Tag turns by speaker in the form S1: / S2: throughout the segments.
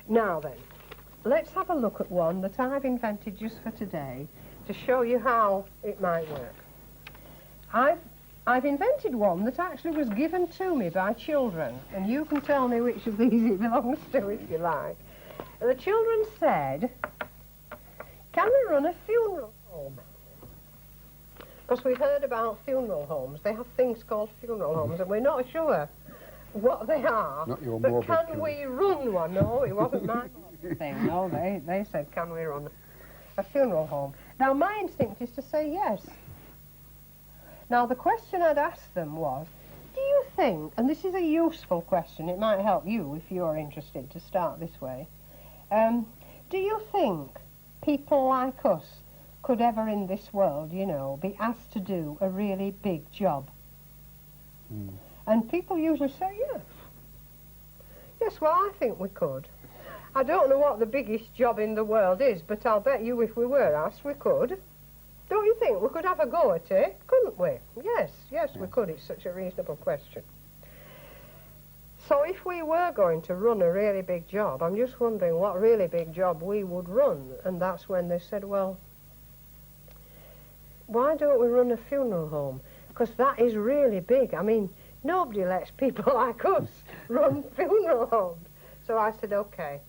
S1: Now then, let's have a look at one that I've invented just for today to show you how it might work. I've invented one that actually was given to me by children, and you can tell me which of these it belongs to if you like. And the children said, can we run a funeral home? Because we heard about funeral homes. They have things called funeral homes, and we're not sure what they are.
S2: Not your
S1: but
S2: morbid
S1: can we run one? No, it wasn't my thing. No, they said, can we run a funeral home? Now, my instinct is to say yes. Now, the question I'd asked them was, do you think, and this is a useful question, it might help you if you're interested to start this way, do you think people like us could ever in this world, you know, be asked to do a really big job? And people usually say yes. Yes, well, I think we could. I don't know what the biggest job in the world is, but I'll bet you if we were asked, we could. Don't you think we could have a go at it, couldn't we? Yes, we could. It's such a reasonable question. So if we were going to run a really big job, I'm just wondering what really big job we would run. And that's when they said, well, why don't we run a funeral home? Because that is really big. I mean, nobody lets people like us run funeral homes. So I said, okay,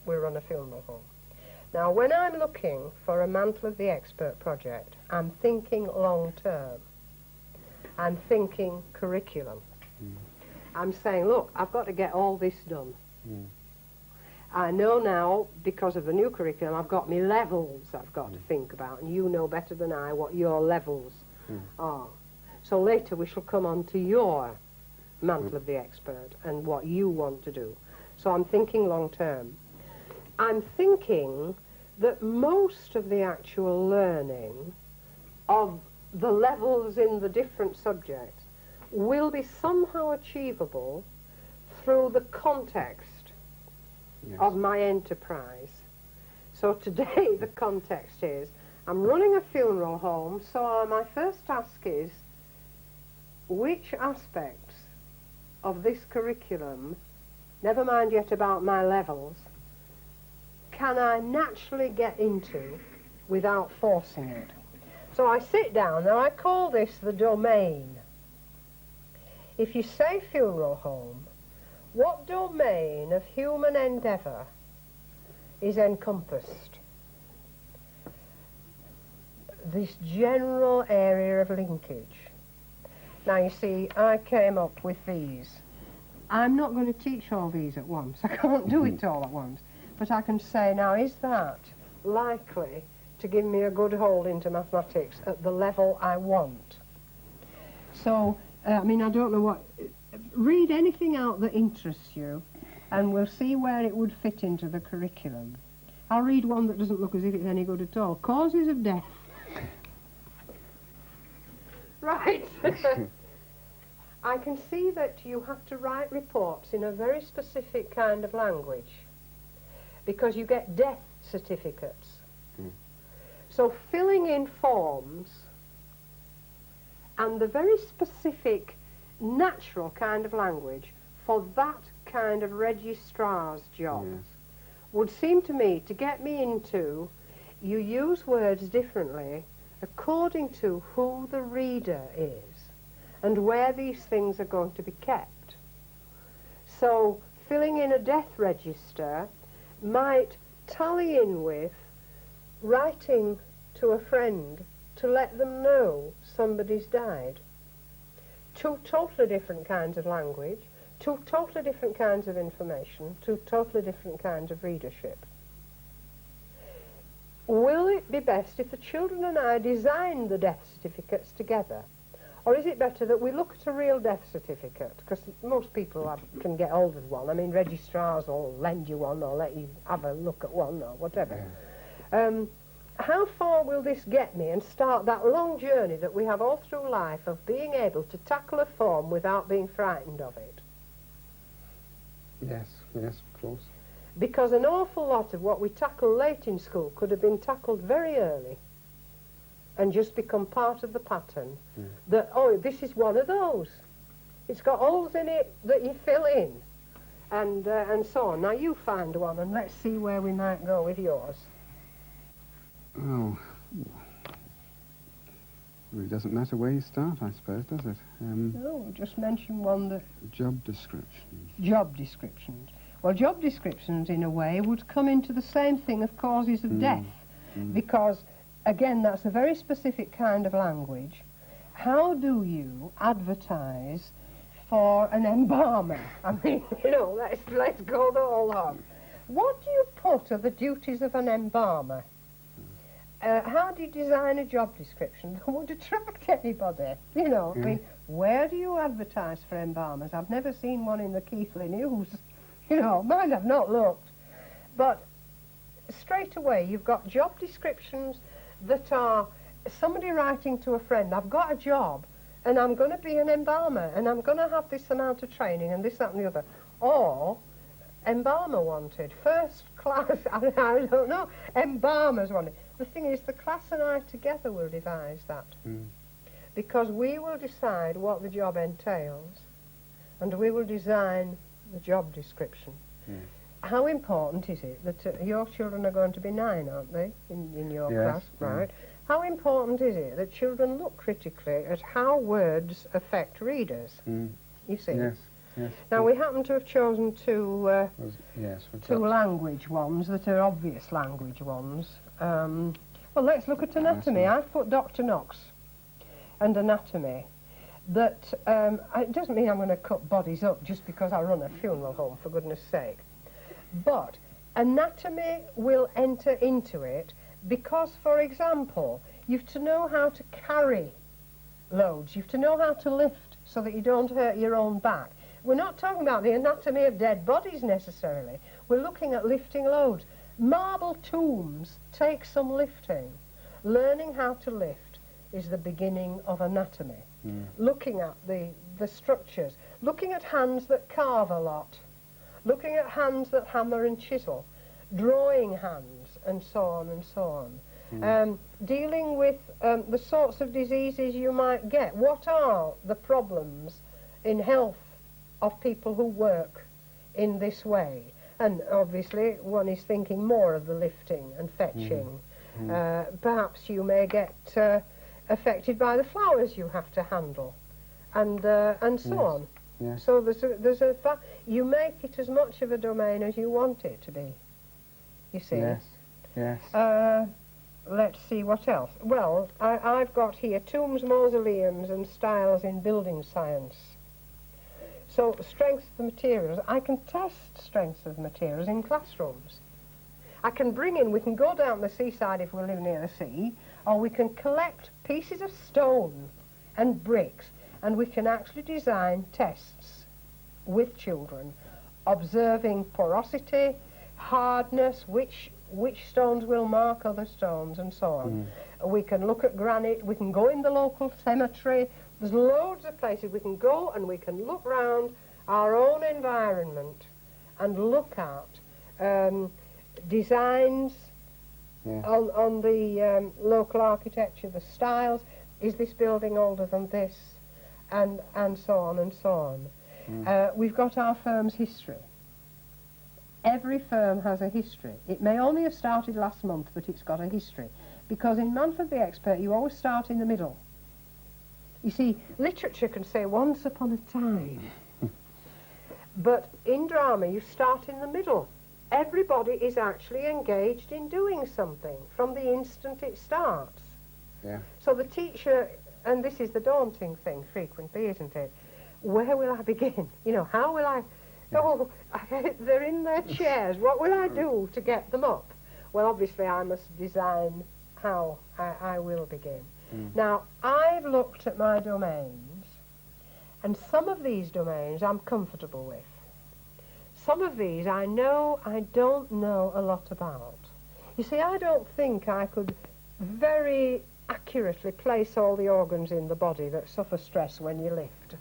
S1: we run a funeral home. Now, when I'm looking for a Mantle of the Expert project, I'm thinking long term. I'm thinking curriculum. I'm saying, look, I've got to get all this done. I know now, because of the new curriculum, I've got me levels I've got to think about, and you know better than I what your levels are. So later we shall come on to your Mantle of the Expert and what you want to do. So I'm thinking long term. I'm thinking that most of the actual learning of the levels in the different subjects will be somehow achievable through the context of my enterprise. So today the context is, I'm running a funeral home, so my first task is, which aspects of this curriculum, never mind yet about my levels, can I naturally get into without forcing it? So I sit down, now I call this the domain. If you say funeral home, what domain of human endeavour is encompassed? This general area of linkage. Now you see, I came up with these. I'm not going to teach all these at once. I can't do it all at once. But I can say, now, is that likely to give me a good hold into mathematics at the level I want? So, I mean, I don't know what... Read anything out that interests you, and we'll see where it would fit into the curriculum. I'll read one that doesn't look as if it's any good at all. Causes of death. Right. I can see that you have to write reports in a very specific kind of language, because you get death certificates. So filling in forms and the very specific natural kind of language for that kind of registrar's job would seem to me to get me into, you use words differently according to who the reader is and where these things are going to be kept. So filling in a death register might tally in with writing to a friend to let them know somebody's died. Two totally different kinds of language, two totally different kinds of information, two totally different kinds of readership. Will it be best if the children and I design the death certificates together? Or is it better that we look at a real death certificate? Because most people can get hold of one. I mean, registrars will lend you one or let you have a look at one or whatever. How far will this get me and start that long journey that we have all through life of being able to tackle a form without being frightened of it?
S2: Yes, of course.
S1: Because an awful lot of what we tackle late in school could have been tackled very early and just become part of the pattern. That, oh, this is one of those. It's got holes in it that you fill in. and so on. Now you find one, and let's see where we might go with yours.
S2: Oh. Well, it doesn't matter where you start, I suppose, does it?
S1: No, just mention one that...
S2: Job descriptions.
S1: Job descriptions. Well, job descriptions, in a way, would come into the same thing of causes of death, because, again, that's a very specific kind of language. How do you advertise for an embalmer? I mean, you know, let's go the whole hog. What do you put are the duties of an embalmer? How do you design a job description that would attract anybody? You know, I mean, where do you advertise for embalmers? I've never seen one in the Keighley News. You know, mind I've not looked. But straight away, you've got job descriptions that are somebody writing to a friend, I've got a job, and I'm going to be an embalmer, and I'm going to have this amount of training, and this, that, and the other. Or, embalmer wanted, first class, I don't know, embalmers wanted. The thing is, the class and I together will devise that. Because we will decide what the job entails, and we will design the job description. How important is it that your children are going to be 9, aren't they, in your class? Right. How important is it that children look critically at how words affect readers? You see?
S2: Yes, yes.
S1: Now, we happen to have chosen two language ones that are obvious language ones. Well, let's look at anatomy. I've put Dr. Knox and anatomy. That it doesn't mean I'm going to cut bodies up just because I run a funeral home, for goodness sake. But anatomy will enter into it because, for example, you've to know how to carry loads. You've to know how to lift so that you don't hurt your own back. We're not talking about the anatomy of dead bodies necessarily. We're looking at lifting loads. Marble tombs take some lifting. Learning how to lift is the beginning of anatomy. Looking at the structures. Looking at hands that carve a lot. Looking at hands that hammer and chisel. Drawing hands, and so on and so on. Dealing with the sorts of diseases you might get. What are the problems in health of people who work in this way? And obviously one is thinking more of the lifting and fetching. Perhaps you may get affected by the flowers you have to handle, and so on.
S2: Yes.
S1: So there's a you make it as much of a domain as you want it to be. You see.
S2: Yes. Yes.
S1: Let's see what else. Well, I've got here tombs, mausoleums, and styles in building science. So strength of the materials. I can test strength of materials in classrooms. I can we can go down the seaside if we live near the sea, or we can collect pieces of stone and bricks, and we can actually design tests with children, observing porosity, hardness, which stones will mark other stones, and so on. We can look at granite, we can go in the local cemetery. There's loads of places we can go, and we can look round our own environment and look at designs on the local architecture, the styles. Is this building older than this? And so on and so on. We've got our firm's history. Every firm has a history. It may only have started last month, but it's got a history. Because in Mantle the Expert, you always start in the middle. You see, literature can say once upon a time. But in drama, you start in the middle. Everybody is actually engaged in doing something from the instant it starts. So the teacher, and this is the daunting thing frequently, isn't it? Where will I begin? You know, how will I... Oh, they're in their chairs. What will I do to get them up? Well, obviously, I must design how I will begin. Now, I've looked at my domains, and some of these domains I'm comfortable with. Some of these I don't know a lot about. You see, I don't think I could very accurately place all the organs in the body that suffer stress when you lift.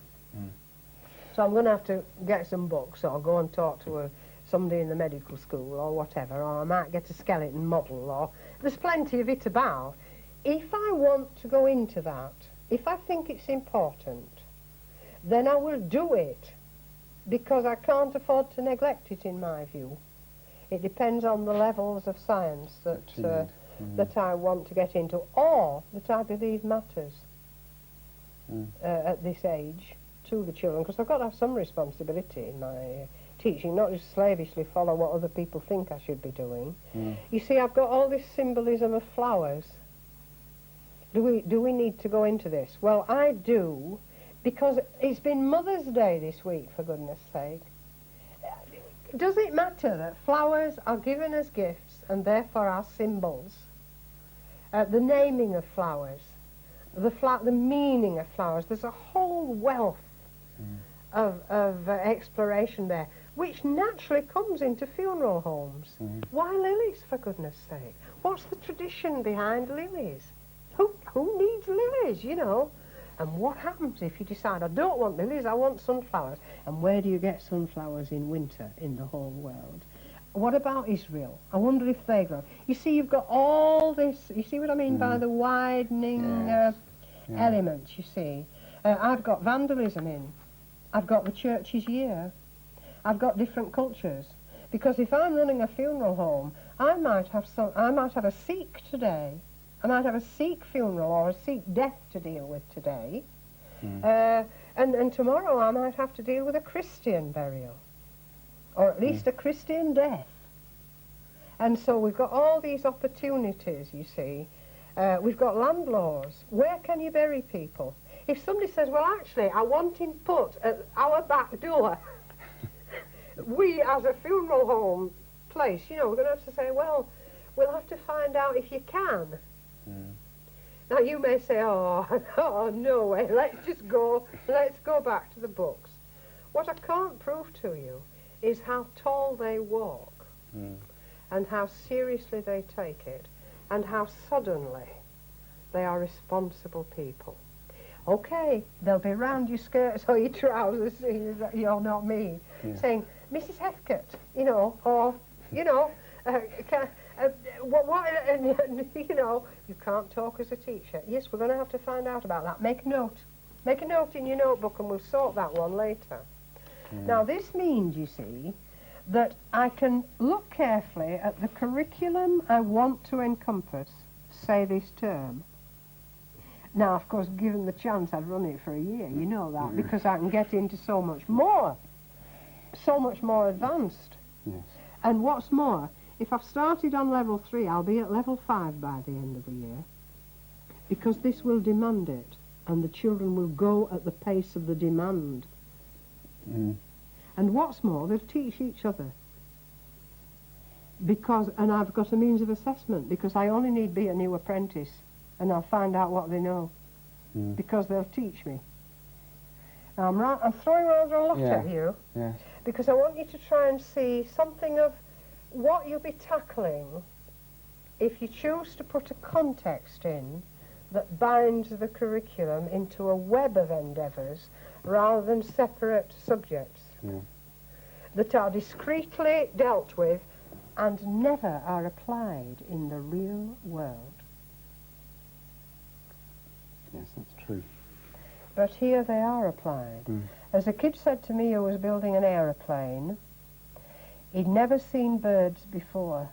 S1: So I'm going to have to get some books, or go and talk to somebody in the medical school or whatever, or I might get a skeleton model, or there's plenty of it about. If I want to go into that, if I think it's important, then I will do it. because I can't afford to neglect it, in my view. It depends on the levels of science that I want to get into, or that I believe matters at this age to the children, because I've got to have some responsibility in my teaching, not just slavishly follow what other people think I should be doing. You see, I've got all this symbolism of flowers. Do we need to go into this? Well, I do, because it's been Mother's Day this week, for goodness sake. Does it matter that flowers are given as gifts and therefore are symbols? The naming of flowers, the meaning of flowers, there's a whole wealth of exploration there, which naturally comes into funeral homes. Why lilies, for goodness sake? What's the tradition behind lilies? Who needs lilies, you know? And what happens if you decide, I don't want lilies, I want sunflowers? And where do you get sunflowers in winter in the whole world? What about Israel? I wonder if they grow. You see, you've got all this, you see what I mean by the widening elements, you see? I've got vandalism in. I've got the church's year. I've got different cultures. Because if I'm running a funeral home, I might have a Sikh today. I might have a Sikh funeral or a Sikh death to deal with today. And tomorrow I might have to deal with a Christian burial. Or at least a Christian death. And so we've got all these opportunities, you see. We've got land laws. Where can you bury people? If somebody says, well, actually, I want him put at our back door, we, as a funeral home place, you know, we're going to have to say, well, we'll have to find out if you can. Now, you may say, oh, no way, let's go back to the books. What I can't prove to you is how tall they walk and how seriously they take it and how suddenly they are responsible people. Okay, they'll be round your skirts or your trousers, you're not me, saying, Mrs. Heathcote, you know, or, you know, you know, you can't talk as a teacher. Yes, we're going to have to find out about that. Make a note. Make a note in your notebook and we'll sort that one later. Now, this means, you see, that I can look carefully at the curriculum I want to encompass, say, this term. Now, of course, given the chance, I'd run it for a year, you know that, because I can get into so much more advanced.
S2: Yes.
S1: And what's more, if I've started on level 3, I'll be at level 5 by the end of the year, because this will demand it, and the children will go at the pace of the demand. And what's more, they'll teach each other. And I've got a means of assessment, because I only need be a new apprentice, and I'll find out what they know, because they'll teach me. Now, I'm throwing rather a lot at you, because I want you to try and see something of what you'll be tackling if you choose to put a context in that binds the curriculum into a web of endeavours rather than separate subjects that are discreetly dealt with and never are applied in the real world.
S2: Yes, that's true.
S1: But here they are applied. As a kid said to me who was building an aeroplane, he'd never seen birds before,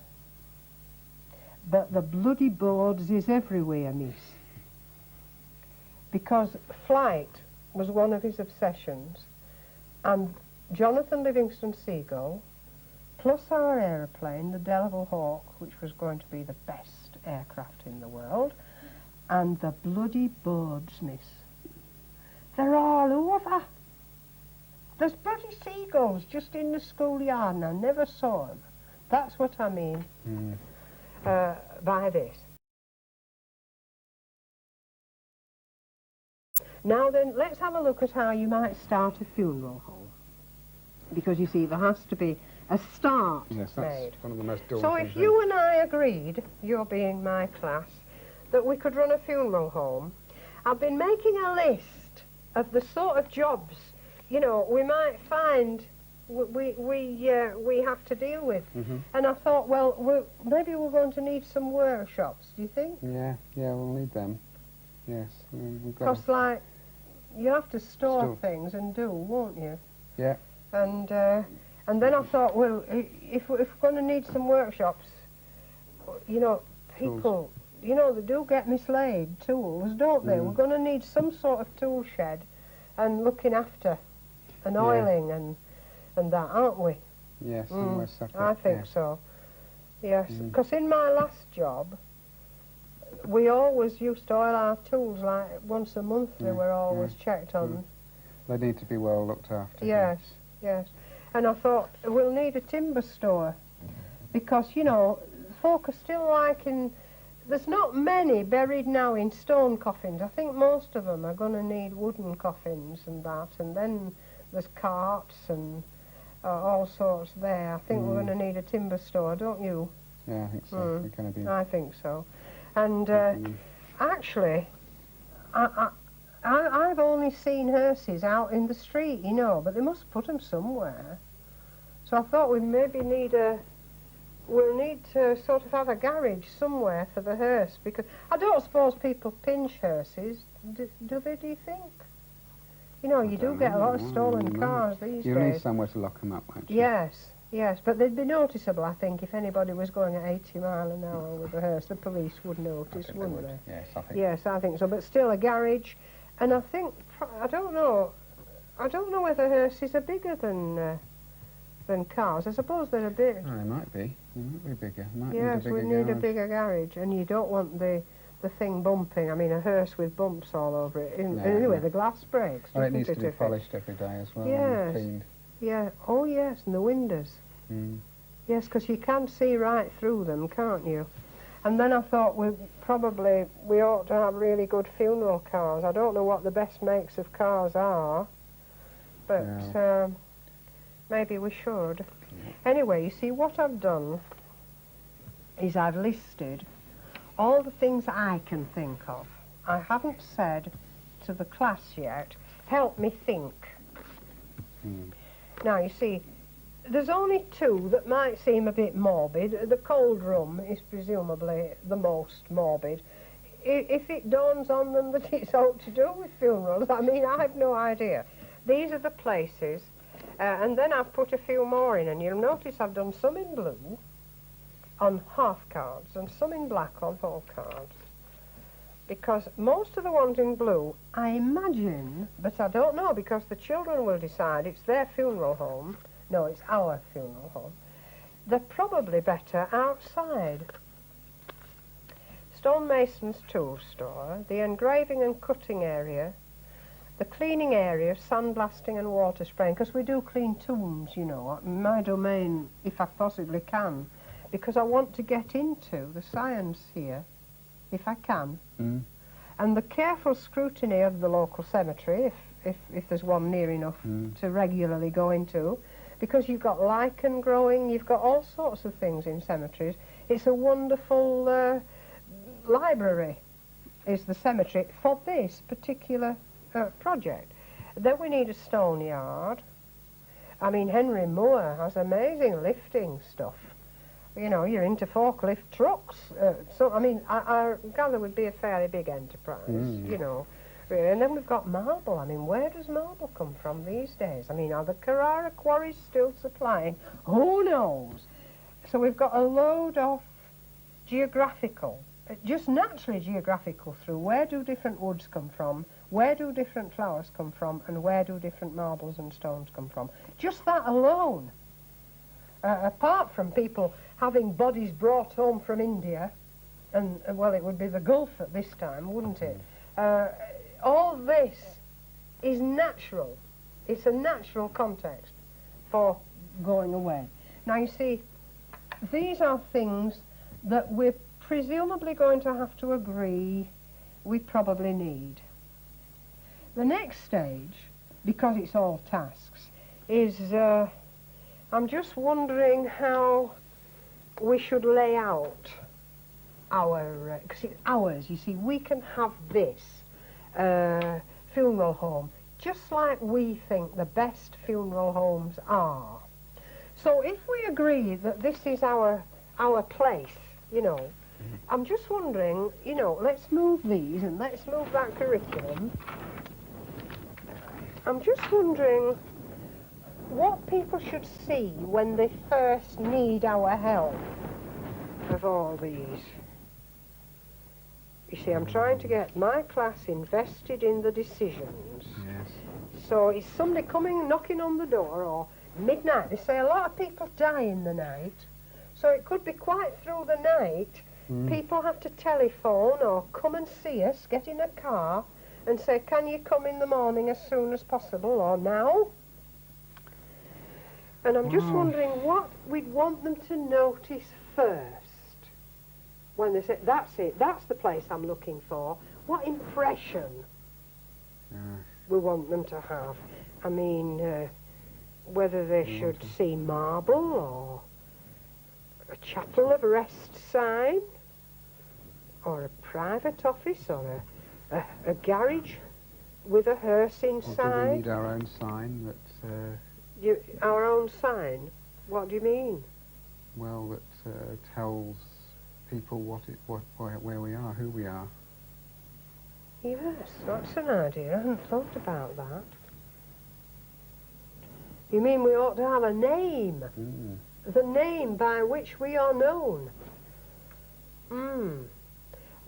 S1: but the bloody boards is everywhere, miss. Because flight was one of his obsessions, and Jonathan Livingston Seagull, plus our aeroplane, the Delaware Hawk, which was going to be the best aircraft in the world, and the bloody boards, miss. They're all over. There's bloody seagulls just in the schoolyard, and I never saw them. That's what I mean by this. Now then, let's have a look at how you might start a funeral home. Because you see, there has to be a start
S2: Yes, that's
S1: made.
S2: one of the most daunting
S1: So if
S2: things.
S1: you and I agreed, you're being my class, that we could run a funeral home, I've been making a list of the sort of jobs, you know, we might find we have to deal with. And I thought, well, maybe we're going to need some workshops, do you think?
S2: Yeah, we'll need them. Yes, we've got
S1: Because, like, you have to store things and do, won't you?
S2: Yeah.
S1: And then I thought, well, if we're going to need some workshops, you know, people, you know, they do get mislaid tools, don't they? We're going to need some sort of tool shed and looking after and oiling and that, aren't we?
S2: Yes, somewhere separate.
S1: I think so. Yes, because in my last job, we always used to oil our tools like once a month. They were always checked on.
S2: They need to be well looked after.
S1: Yes, yes. And I thought, we'll need a timber store because, you know, folk are still liking... There's not many buried now in stone coffins. I think most of them are going to need wooden coffins and that. And then there's carts and all sorts there. I think we're going to need a timber store, don't you?
S2: Yeah, I think so. We're going to be...
S1: I think so. And actually, I've only seen hearses out in the street, you know, but they must put them somewhere. So I thought we'd maybe we'll need to sort of have a garage somewhere for the hearse, because I don't suppose people pinch hearses, do they, do you think? You know, you do get a lot of stolen cars these days.
S2: You'll need somewhere to lock them up, won't you?
S1: Yes, yes, but they'd be noticeable, I think, if anybody was going at 80 mile an hour with a hearse. The police would notice, wouldn't they?
S2: Yes, I think.
S1: Yes, I think so, but still a garage. And I think, I don't know whether hearses are bigger than cars. I suppose they're a bit...
S2: Oh, they might be. They might be bigger. Might
S1: yes,
S2: need a bigger
S1: we need
S2: garage.
S1: a bigger garage, and you don't want the thing bumping. I mean, a hearse with bumps all over it. Anyway, the glass breaks.
S2: Well, it needs to be polished every day as well.
S1: Yes.
S2: And cleaned.
S1: Yeah. Oh, yes, and the windows. Yes, because you can see right through them, can't you? And then I thought we ought to have really good funeral cars. I don't know what the best makes of cars are, but maybe we should. Anyway, you see, what I've done is I've listed all the things I can think of. I haven't said to the class yet, help me think. Now, you see, there's only two that might seem a bit morbid. The cold room is presumably the most morbid. If it dawns on them that it's all to do with funerals, I mean, I have no idea. These are the places, and then I've put a few more in, and you'll notice I've done some in blue on half cards and some in black on whole cards. Because most of the ones in blue, I imagine, but I don't know, because the children will decide it's their funeral home. No, it's our funeral home. They're probably better outside. Stonemason's tool store, the engraving and cutting area, the cleaning area, sandblasting and water spraying, because we do clean tombs, you know, my domain, if I possibly can, because I want to get into the science here, if I can. And the careful scrutiny of the local cemetery, if there's one near enough to regularly go into, because you've got lichen growing, you've got all sorts of things in cemeteries. It's a wonderful library, is the cemetery, for this particular project. Then we need a stone yard. I mean, Henry Moore has amazing lifting stuff. You know, you're into forklift trucks. So, I mean, I gather would be a fairly big enterprise, you know. And then we've got marble. I mean, where does marble come from these days? I mean, are the Carrara quarries still supplying? Who knows? So we've got a load of geographical, just naturally geographical through. Where do different woods come from? Where do different flowers come from? And where do different marbles and stones come from? Just that alone. Apart from people having bodies brought home from India, and, well, it would be the Gulf at this time, wouldn't it? All this is natural. It's a natural context for going away. Now, you see, these are things that we're presumably going to have to agree we probably need. The next stage, because it's all tasks, is I'm just wondering how we should lay out our, because it's ours, you see, we can have this funeral home just like we think the best funeral homes are. So if we agree that this is our place, you know, I'm just wondering, you know, let's move these and let's move that curriculum. I'm just wondering, what people should see when they first need our help of all these. You see, I'm trying to get my class invested in the decisions.
S2: Yes.
S1: So is somebody coming, knocking on the door, or midnight? They say a lot of people die in the night. So it could be quite through the night. People have to telephone or come and see us, get in a car and say, can you come in the morning as soon as possible or now? And I'm just wondering what we'd want them to notice first. When they say, that's it, that's the place I'm looking for. What impression we want them to have? I mean, whether they should see marble or a chapel of rest sign or a private office or a garage with a hearse inside.
S2: Or do we need our own sign that...
S1: our own sign? What do you mean?
S2: Well, that tells people where we are, who we are.
S1: Yes, that's an idea. I hadn't thought about that. You mean we ought to have a name? The name by which we are known?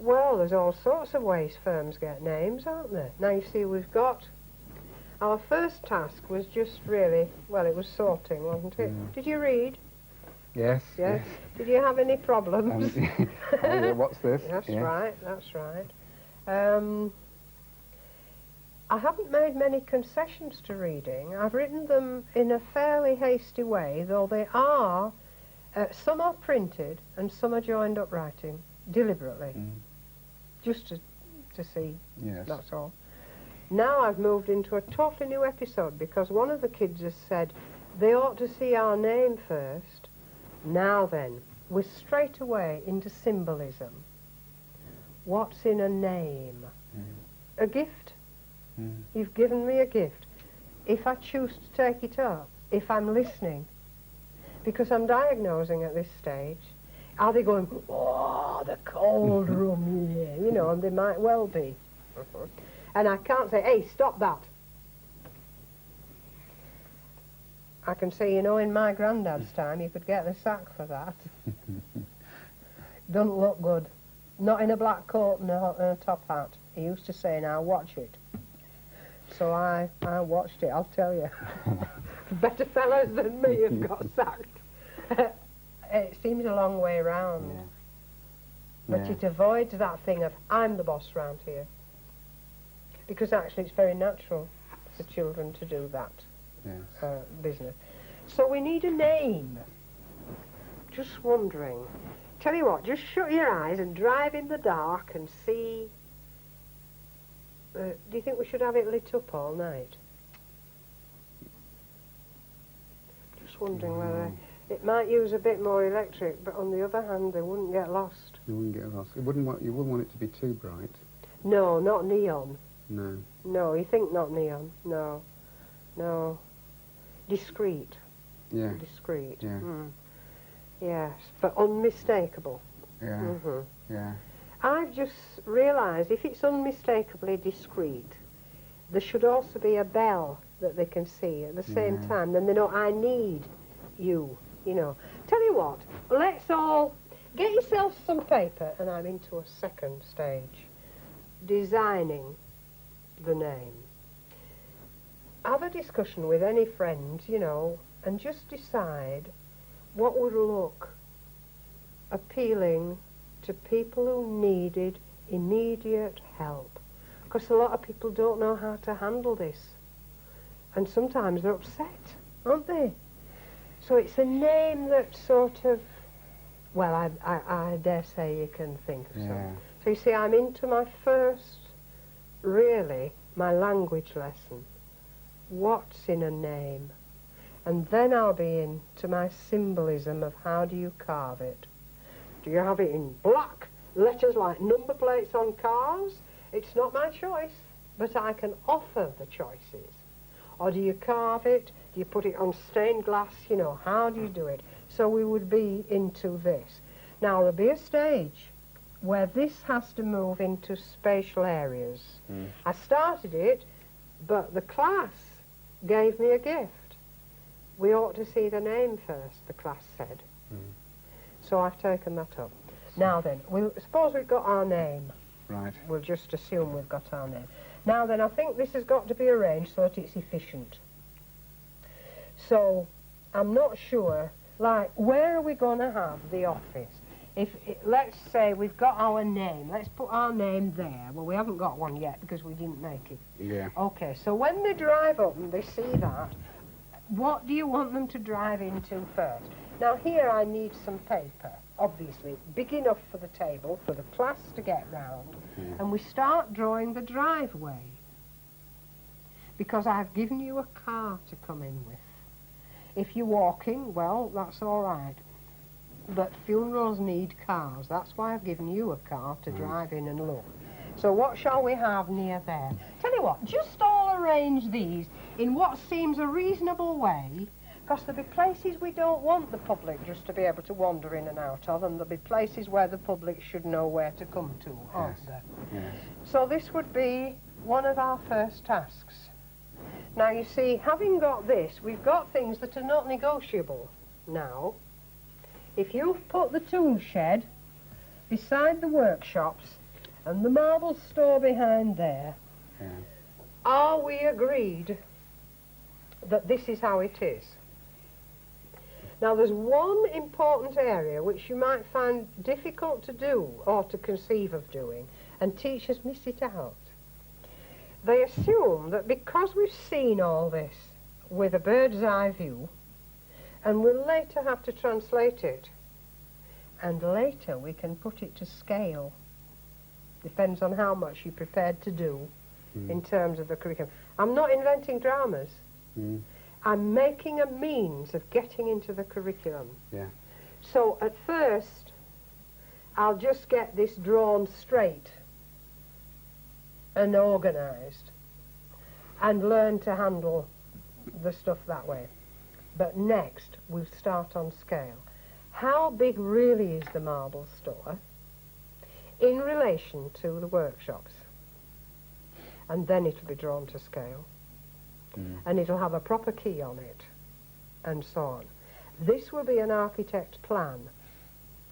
S1: Well, there's all sorts of ways firms get names, aren't there? Now, you see, we've got... Our first task was just really... Well, it was sorting, wasn't it? Did you read?
S2: Yes.
S1: Yes. Did you have any problems?
S2: Oh, yeah, what's this?
S1: That's right, that's right. I haven't made many concessions to reading. I've written them in a fairly hasty way, though they are... some are printed and some are joined up writing, deliberately. Just to see, that's all. Now I've moved into a totally new episode because one of the kids has said they ought to see our name first. Now then, we're straight away into symbolism. What's in a name? A gift? You've given me a gift. If I choose to take it up, if I'm listening, because I'm diagnosing at this stage, are they going, oh, the cold room here, you know, and they might well be. And I can't say, hey, stop that. I can say, you know, in my granddad's time, you could get the sack for that. Doesn't look good. Not in a black coat and a top hat. He used to say, now watch it. So I watched it, I'll tell you. Better fellows than me have got sacked. It seems a long way round. But it avoids that thing of, I'm the boss round here. Because actually it's very natural for children to do that business. So we need a name. Just wondering. Tell you what, just shut your eyes and drive in the dark and see... do you think we should have it lit up all night? Just wondering whether... It might use a bit more electric, but on the other hand, they wouldn't get lost.
S2: You wouldn't get lost. You wouldn't want it to be too bright.
S1: No, not neon.
S2: No.
S1: No, you think not neon? No. No. Discreet.
S2: Yeah.
S1: Discreet.
S2: Yeah.
S1: Yes, but unmistakable.
S2: Yeah. Yeah.
S1: I've just realised if it's unmistakably discreet, there should also be a bell that they can see at the same time. Then they know, I need you, you know. Tell you what, let's all get yourself some paper, and I'm into a second stage, designing the name. Have a discussion with any friends, you know, and just decide what would look appealing to people who needed immediate help. Because a lot of people don't know how to handle this. And sometimes they're upset, aren't they? So it's a name that sort of, well, I dare say you can think of some. So you see, I'm into my first, really, my language lesson. What's in a name? And then I'll be into my symbolism of how do you carve it. Do you have it in black letters like number plates on cars? It's not my choice, but I can offer the choices. Or do you carve it? Do you put it on stained glass? You know, how do you do it? So we would be into this. Now, there'll be a stage where this has to move into spatial areas. I started it, but the class gave me a gift. we ought to see the name first, the class said. So I've taken that up. Now then, suppose we've got our name.
S2: Right.
S1: We'll just assume we've got our name. Now then, I think this has got to be arranged so that it's efficient. So, I'm not sure, like, where are we going to have the office? Let's say we've got our name. Let's put our name there. Well, we haven't got one yet because we didn't make it.
S2: Yeah.
S1: Okay, so when they drive up and they see that, what do you want them to drive into first? Now, here I need some paper, obviously, big enough for the table, for the class to get round, and we start drawing the driveway. Because I've given you a car to come in with. If you're walking, well, that's all right. But funerals need cars. That's why I've given you a car to drive in and look. So what shall we have near there? Tell you what, just all arrange these in what seems a reasonable way, because there'll be places we don't want the public just to be able to wander in and out of, and there'll be places where the public should know where to come to, aren't there?
S2: Yes.
S1: So this would be one of our first tasks. Now, you see, having got this, we've got things that are not negotiable now. If you've put the tool shed beside the workshops and the marble store behind there, are we agreed that this is how it is? Now, there's one important area which you might find difficult to do or to conceive of doing, and teachers miss it out. They assume that because we've seen all this with a bird's eye view, and we'll later have to translate it, and later we can put it to scale. Depends on how much you're prepared to do in terms of the curriculum. I'm not inventing dramas. I'm making a means of getting into the curriculum.
S2: Yeah.
S1: So at first, I'll just get this drawn straight and organised and learn to handle the stuff that way. But next, we'll start on scale. How big really is the marble store in relation to the workshops? And then it'll be drawn to scale. And it'll have a proper key on it, and so on. This will be an architect's plan,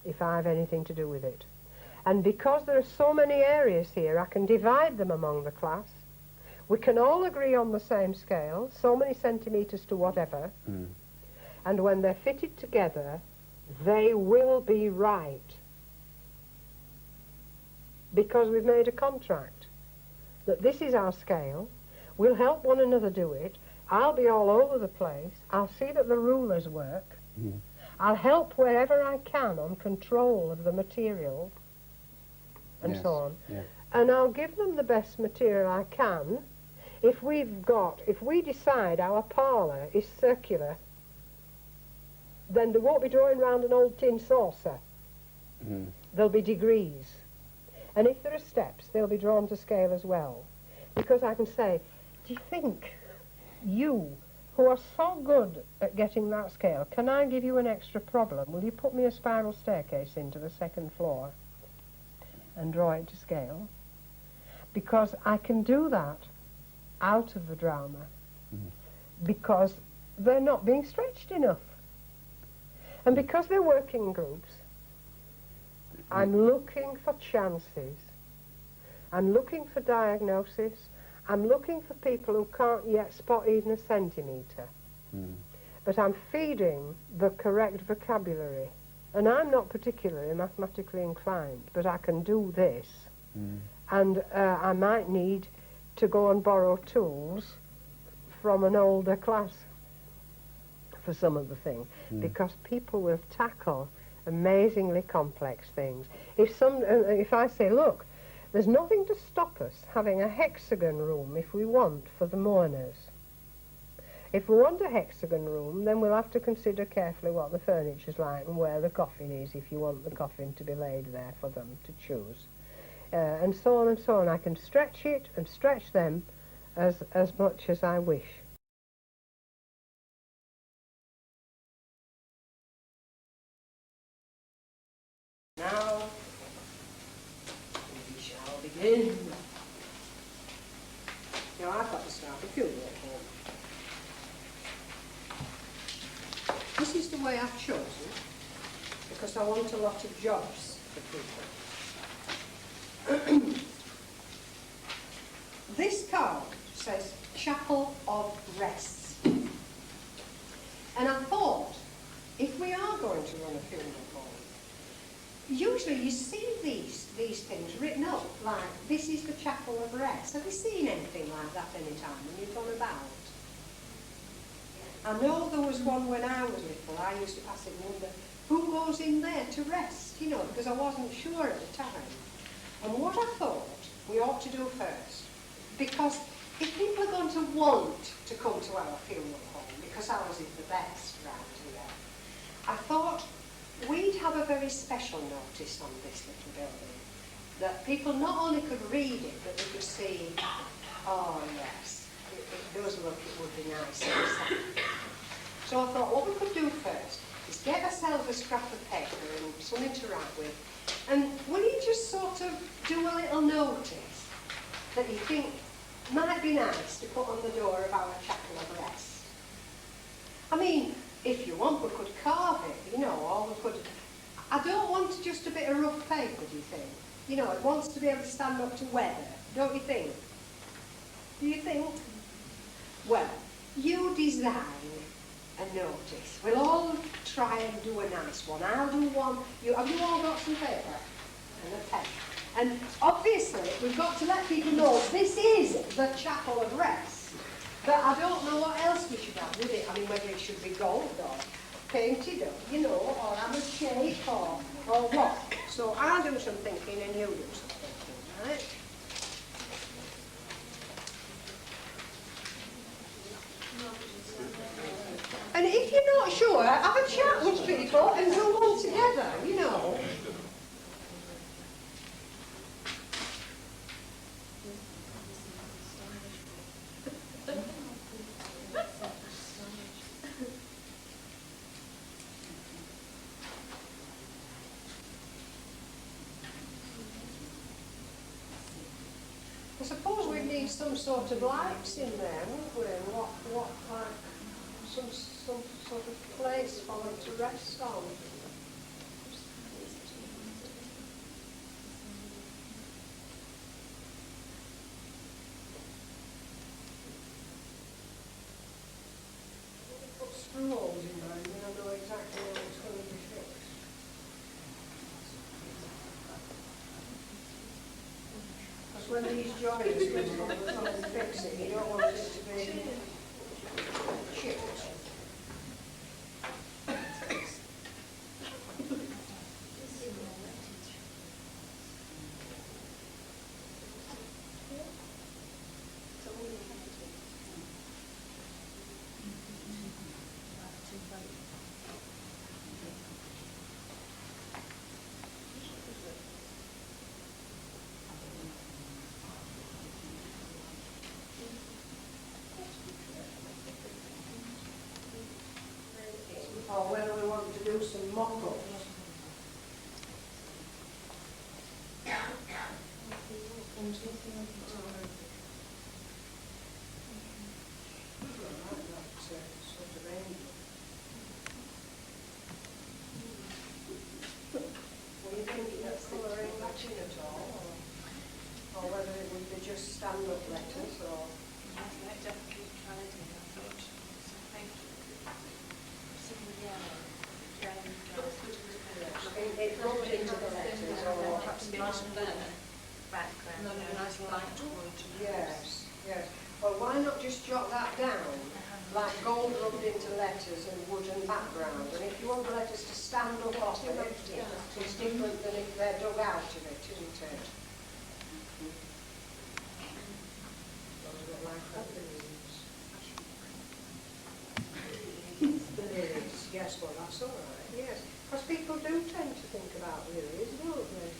S1: if I have anything to do with it. And because there are so many areas here, I can divide them among the class. We can all agree on the same scale, so many centimetres to whatever, and when they're fitted together, they will be right. Because we've made a contract that this is our scale. We'll help one another do it. I'll be all over the place. I'll see that the rulers work. I'll help wherever I can on control of the material and so on. And I'll give them the best material I can. If we decide our parlour is circular, then they won't be drawing round an old tin saucer. There'll be degrees. And if there are steps, they'll be drawn to scale as well. Because I can say, do you think you, who are so good at getting that scale, can I give you an extra problem? Will you put me a spiral staircase into the second floor and draw it to scale? Because I can do that out of the drama. Because they're not being stretched enough. And because they're working groups, I'm looking for chances. I'm looking for diagnosis. I'm looking for people who can't yet spot even a centimetre. But I'm feeding the correct vocabulary. And I'm not particularly mathematically inclined, but I can do this. And I might need to go and borrow tools from an older class for some of the things, because people will tackle amazingly complex things. If I say, look, there's nothing to stop us having a hexagon room if we want for the mourners. If we want a hexagon room, then we'll have to consider carefully what the furniture's like and where the coffin is, if you want the coffin to be laid there for them to choose. And so on and so on. I can stretch it and stretch them as much as I wish. Now, we shall begin. Now, I've got to start a funeral home. way I've chosen, because I want a lot of jobs for people. This card says Chapel of Rest. And I thought, if we are going to run a funeral home, usually you see these things written up, like, this is the Chapel of Rest. Have you seen anything like that any time when you've gone about? I know there was one when I was little. I used to pass it and wonder, who goes in there to rest, you know, because I wasn't sure at the time. And what I thought we ought to do first, because if people are going to want to come to our funeral home, because ours is the best round here, I thought we'd have a very special notice on this little building, that people not only could read it, but they could see, oh yes, it does look, it would be nice inside. So I thought what we could do first is get ourselves a scrap of paper and something to write with, and will you just sort of do a little notice that you think might be nice to put on the door of our Chapel of Rest? I mean, if you want, we could carve it, you know, or we could... I don't want just a bit of rough paper, do you think? You know, it wants to be able to stand up to weather, don't you think? Do you think? Well, you design a notice. We'll all try and do a nice one. I'll do one. Have you all got some paper and a pen? And obviously, we've got to let people know this is the Chapel of Rest. But I don't know what else we should have with it. I mean, whether it should be gold or painted or, you know, or have a shape or what. So I'll do some thinking and you do some thinking, right? And if you're not sure, have a chat with people and do one together, you know. I suppose we need some sort of lights in there, wouldn't we? What like some sort of place for them to rest on. Put screw holes in there, and then I know exactly where it's going to be fixed. Because when these joints when you come and fix it, you don't want it to be chipped. Or whether we want to do some mock-ups. Were you thinking of colouring that in at all? Or whether it would be just stand-up letters or...
S3: Definitely try to do that. I thought something yellow.
S1: It rubbed into the letters or perhaps
S3: nice background, no, nice light wood.
S1: yes, yes. Well, why not just jot that down? Like gold rubbed into letters and wooden background. And if you want the letters to stand up off it, it's different than if they're dug out of it, isn't it? Like that, the lilies. Yes, well, that's all right, yes. Because people do tend to think about lilies, don't they?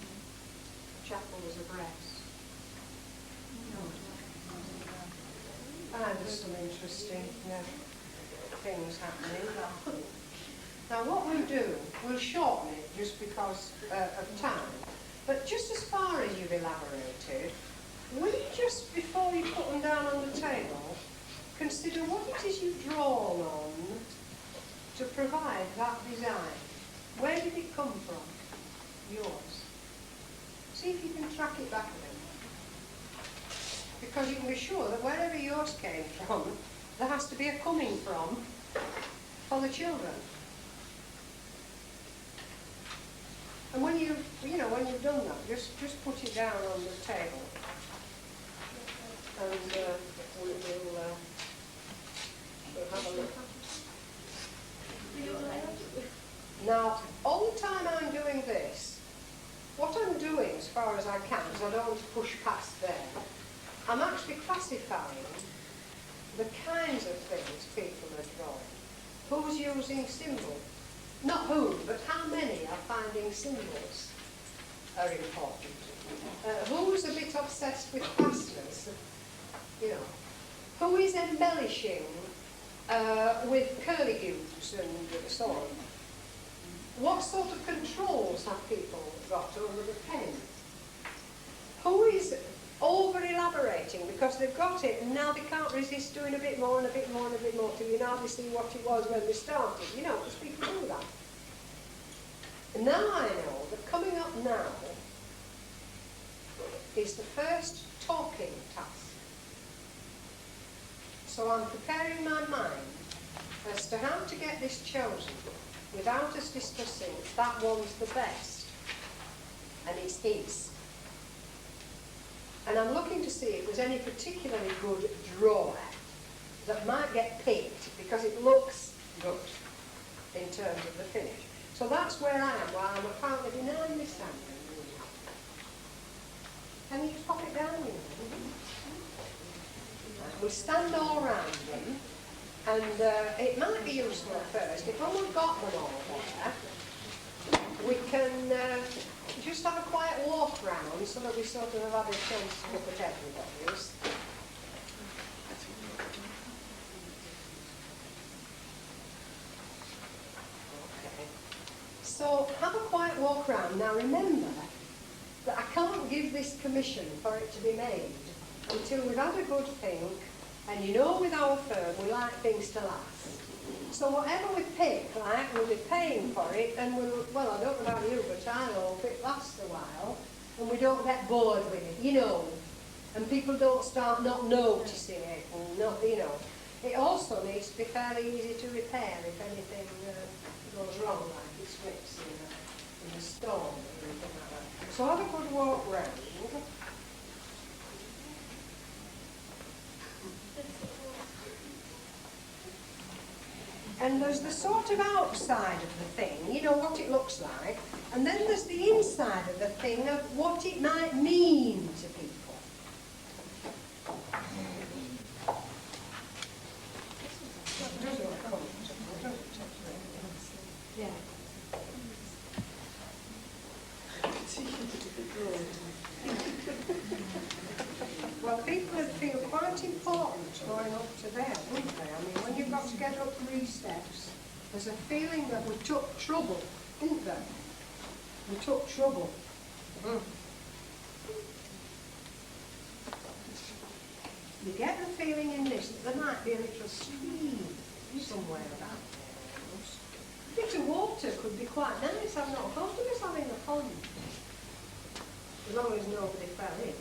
S1: Chapels of Rest. And there's some interesting things happening. Now what we'll do, we'll shorten it just because of time, but just as far as you've elaborated, will you just, before you put them down on the table, consider what it is you've drawn on to provide that design, where did it come from? Yours. See if you can track it back a bit. Because you can be sure that wherever yours came from, there has to be a coming from for the children. And when when you've done that, just put it down on the table, and we'll have a look. Now, all the time I'm doing this, what I'm doing, as far as I can, because I don't want to push past there, I'm actually classifying the kinds of things people are drawing. Who's using symbols? Not who, but how many are finding symbols are important. Who's a bit obsessed with fasteners? Who is embellishing with curlicues and so on? What sort of controls have people got over the pen? Who is over-elaborating because they've got it and now they can't resist doing a bit more and a bit more and a bit more till you now see what it was when they started. Because people do that. And now I know that coming up now is the first talking task. So I'm preparing my mind as to how to get this chosen without us discussing that one's the best and it's his. And I'm looking to see if there's any particularly good drawer that might get picked because it looks good in terms of the finish. So that's where I am, while I'm apparently denying this hand. Can you just pop it down with me? We stand all around them, and it might be useful at first, if when we've got them all there, we can just have a quiet walk round so that we sort of have had a chance to look at everybody's. Okay. So have a quiet walk round. Now remember that I can't give this commission for it to be made until we've had a good think, and with our firm we like things to last. So whatever we pick, we'll be paying for it, and I don't know about you, but I know if it lasts a while, and we don't get bored with it, and people don't start not noticing it, and It also needs to be fairly easy to repair if anything goes wrong, like it splits in a storm or anything like that. So have a good walk round. And there's the sort of outside of the thing, what it looks like, and then there's the inside of the thing of what it might mean to people. Yeah. Well, people would feel quite important going up to there, wouldn't they? I mean, when you've got to get up 3 steps, there's a feeling that we took trouble, didn't there? We took trouble. Mm. You get the feeling in this that there might be a little stream somewhere about there. A bit of water could be quite nice. I've not thought of us having a pond. As long as nobody fell in.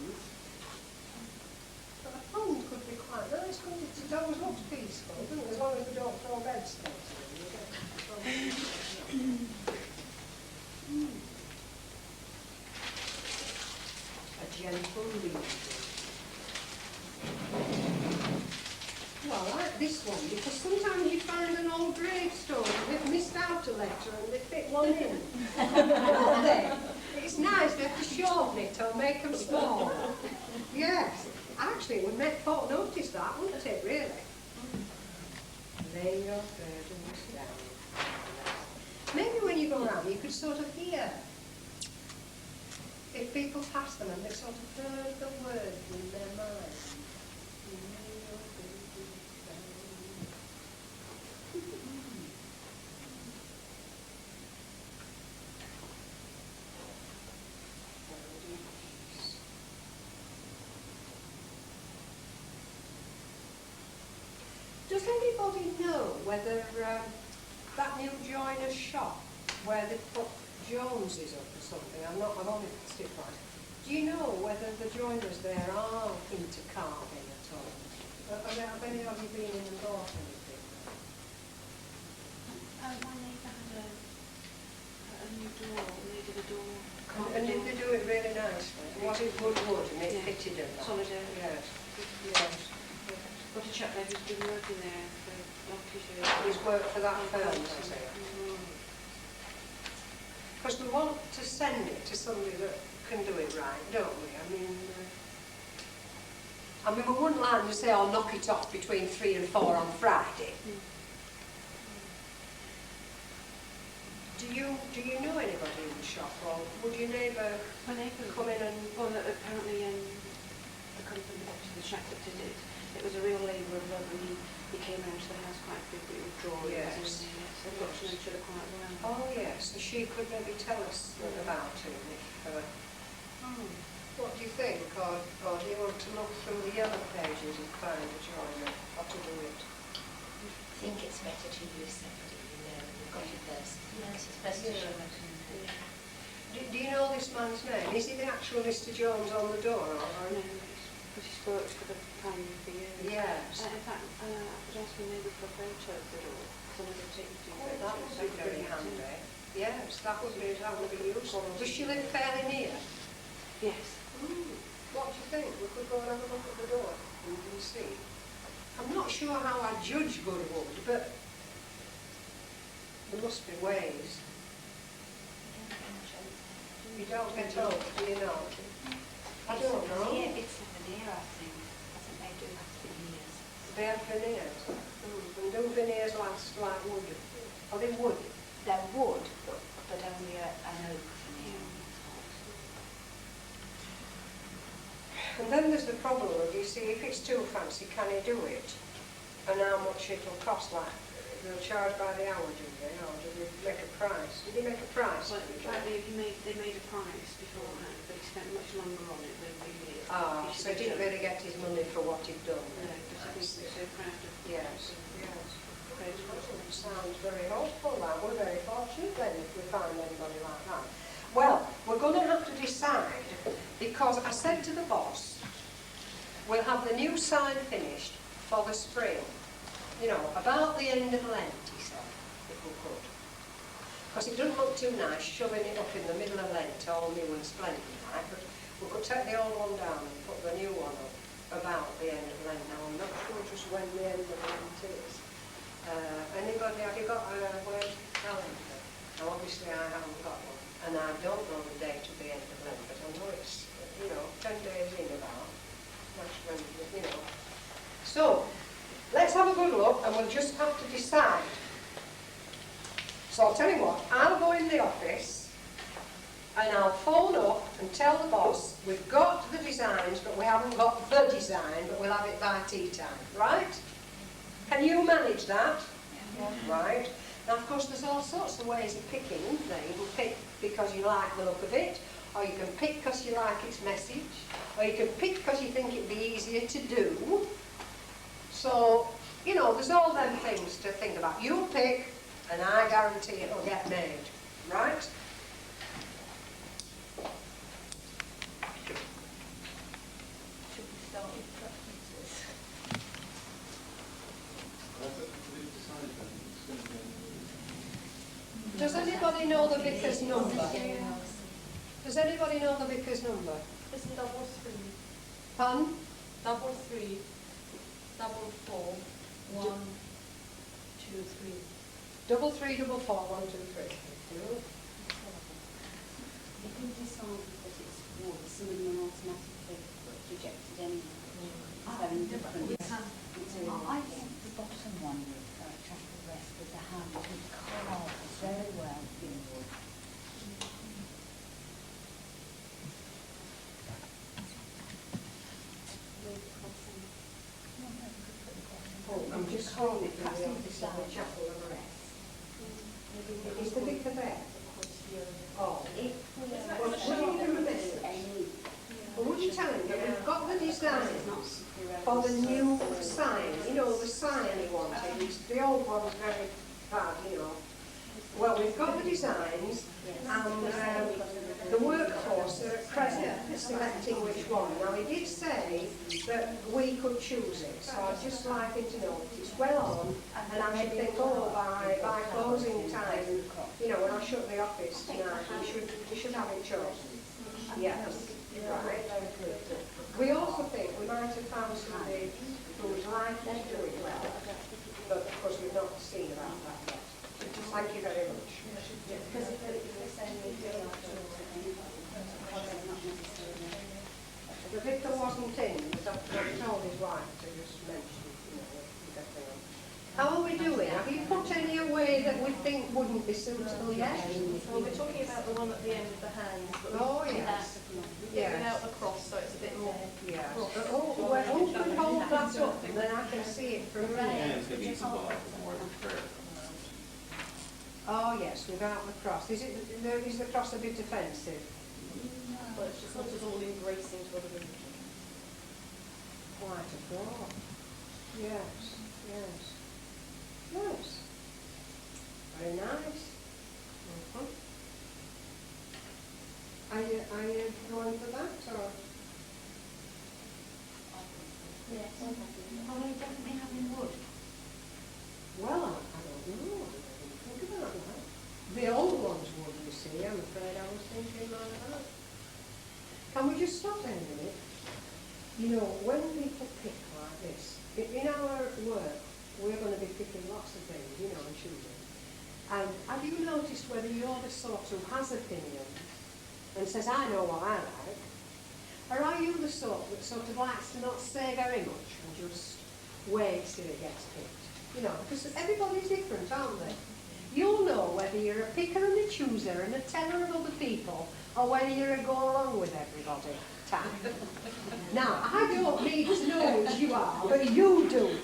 S1: But a pond could be quite nice, couldn't it? It always looks peaceful, doesn't it? As long as we don't throw bedsteads in. A gentle breeze. Well, I like this one, because sometimes you find an old gravestone and they've missed out a letter and they fit one in. Don't they? It's nice, they have to shorten it or make them small. Yes. Actually, it would make folk notice that, wouldn't it, really? Lay your burdens down. Maybe when you go around, you could sort of hear. If people pass them and they sort of heard the words in their mind. Does anybody know whether that new joiner's shop where they put Joneses up or something. I've only passed it by. Do you know whether the joiners there are into carving at all? Have any of you been in and bought anything?
S3: My neighbour had a new door, and they did a door.
S1: And did they do it really nicely? Was it good wood and it fitted in that?
S3: Solid.
S1: Yes. Yes.
S3: Got a chap there who's been working there for donkey's years.
S1: He's worked for that firm, has he? Because we want to send it to somebody that can do it right, don't we? I mean, we wouldn't like to say, "I'll knock it off between 3 and 4 on Friday." Do you know anybody in the shop, or would your neighbour
S3: My neighbour
S1: come in and...
S3: Well, apparently the company, the shack that did it, it was a real labour of love, and he came round to the house quite frequently with drawings.
S1: Yes.
S3: And so they got to know each other quite well.
S1: Oh yes, so she could maybe tell us about it. What do you think, or do you want to look through the yellow pages and find a joiner, how to do it?
S4: I think it's better to use somebody you know who got it first. Yes, it's best to show it.
S1: Do you know this man's name? Is it the actual Mr. Jones on the door? Or?
S3: No, because he's worked for the family for years.
S1: Yes.
S3: In fact, I could ask my neighbour for a photo of the door, because I never take you
S1: Oh, that would be very handy. Yes, that would be useful. Does she live fairly near?
S3: Yes.
S1: What do you think? We could go and have a look at the door and see. I'm not sure how I judge good wood, but there must be ways. You don't get old, do you know? I don't know.
S4: Yeah, it's a veneer, I think. I think they do have veneers.
S1: They have veneers. And do veneers last like wood? Are they wood?
S4: They're wood, but only an oak veneer.
S1: And then there's the problem of, you see, if it's too fancy, can he do it? And how much it'll cost, like, they'll charge by the hour, do they? Or do they make a price? Did he make a price?
S3: Well, in fact, they made a price beforehand, but he spent much longer on it than we did.
S1: Ah, so he didn't really get his money for what he'd done.
S3: No, because I think we're so proud of
S1: Yes, yes.
S3: Great.
S1: Sounds very hopeful, that. We're very fortunate then if we find anybody like that. Well, we're going to have to decide, because I said to the boss, we'll have the new sign finished for the spring. You know, about the end of Lent, he said, if we could. Because it doesn't look too nice shoving it up in the middle of Lent, all new and splendid, right? But we could take the old one down and put the new one up about the end of Lent. Now, I'm not sure just when the end of Lent is. Anybody, have you got a word calendar? Now, obviously, I haven't got one. And I don't know the date of the end of Lent, but I know it's, 10 days in about. That's when, So, let's have a good look, and we'll just have to decide. So I'll tell you what, I'll go in the office, and I'll phone up and tell the boss, we've got the designs, but we haven't got the design, but we'll have it by tea time, right? Can you manage that? Yeah. Right. Now, of course, there's all sorts of ways of picking, isn't there? You can pick because you like the look of it, or you can pick because you like its message, or you can pick because you think it'd be easier to do. So, there's all them things to think about. You pick, and I guarantee it'll get made, right?
S4: Should we start with preferences?
S1: Does anybody know the vicar's number? Does anybody know the vicar's number?
S5: It's 33,
S1: Pardon?
S5: 33, 44, 1, 2, 3.
S1: 3344 123.
S6: If you decide that it's wood, some of them are automatically rejected anyway. It's having different materials.
S4: I think the bottom one with Traffic Rest was a hand who carved very well in wood.
S1: Oh, I'm just calling it past the office of the chapel and the rest. Is the vicar there? Oh. Would you tell him that we've got the designs for the new sign, the sign he wanted. The old one's very had, you know. Well, we've got the designs, and the workforce are at present selecting which one. Now, he did say that we could choose it, so I'd just like him to know that it's well on, and I should think, oh, by closing time, you know, when I shut the office tonight, we should have it chosen. Yes, right. We also think we might have found somebody who's likely to do it well, but of course we've not seen about that yet. Thank you very much.
S6: Because if they're saying they do like to not necessarily.
S1: The Victor wasn't in, but I told his wife to just mention, you know, everything on. How are we doing? Have you put any away that we think wouldn't be suitable yet?
S5: Well, we're talking about the one at the end of the hand.
S1: Oh, yes.
S5: Without the cross, so it's a bit more.
S1: Yeah. Oh, well, who can hold that up and then I can see it from
S7: Yeah,
S1: here?
S7: it's going to be symbolic of more than prayer.
S1: Oh, yes, without the cross. Is the cross a bit offensive?
S5: Well, it's just not at all embracing to other religions.
S1: Quite a thought. Yes, yes. Yes. Very nice. Mhm. Are you going for that, or?
S4: Yes. Oh, they definitely have in wood.
S1: Well, I don't know. I didn't think about that. The old ones would, you see. I'm afraid I was thinking like that. Can we just stop there a minute? You know, when people pick like this, in our work, we're going to be picking lots of things, you know, and choosing. And have you noticed whether you're the sort who has opinions and says, I know what I like, or are you the sort that sort of likes to not say very much and just wait till it gets picked? You know, because everybody's different, aren't they? You'll know whether you're a picker and a chooser and a teller of other people, or whether you're a go along with everybody type. Now, I don't need to know which you are, but you do.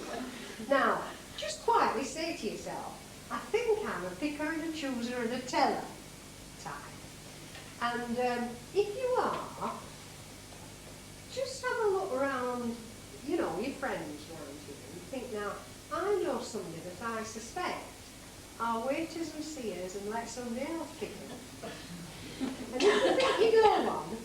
S1: Now, just quietly say to yourself, I think I'm a picker and a chooser and a teller type. And if you are, just have a look around, you know, your friends around you, and think, now, I know somebody that I suspect are waiters and seers and let somebody else pick them. And if you think you know one,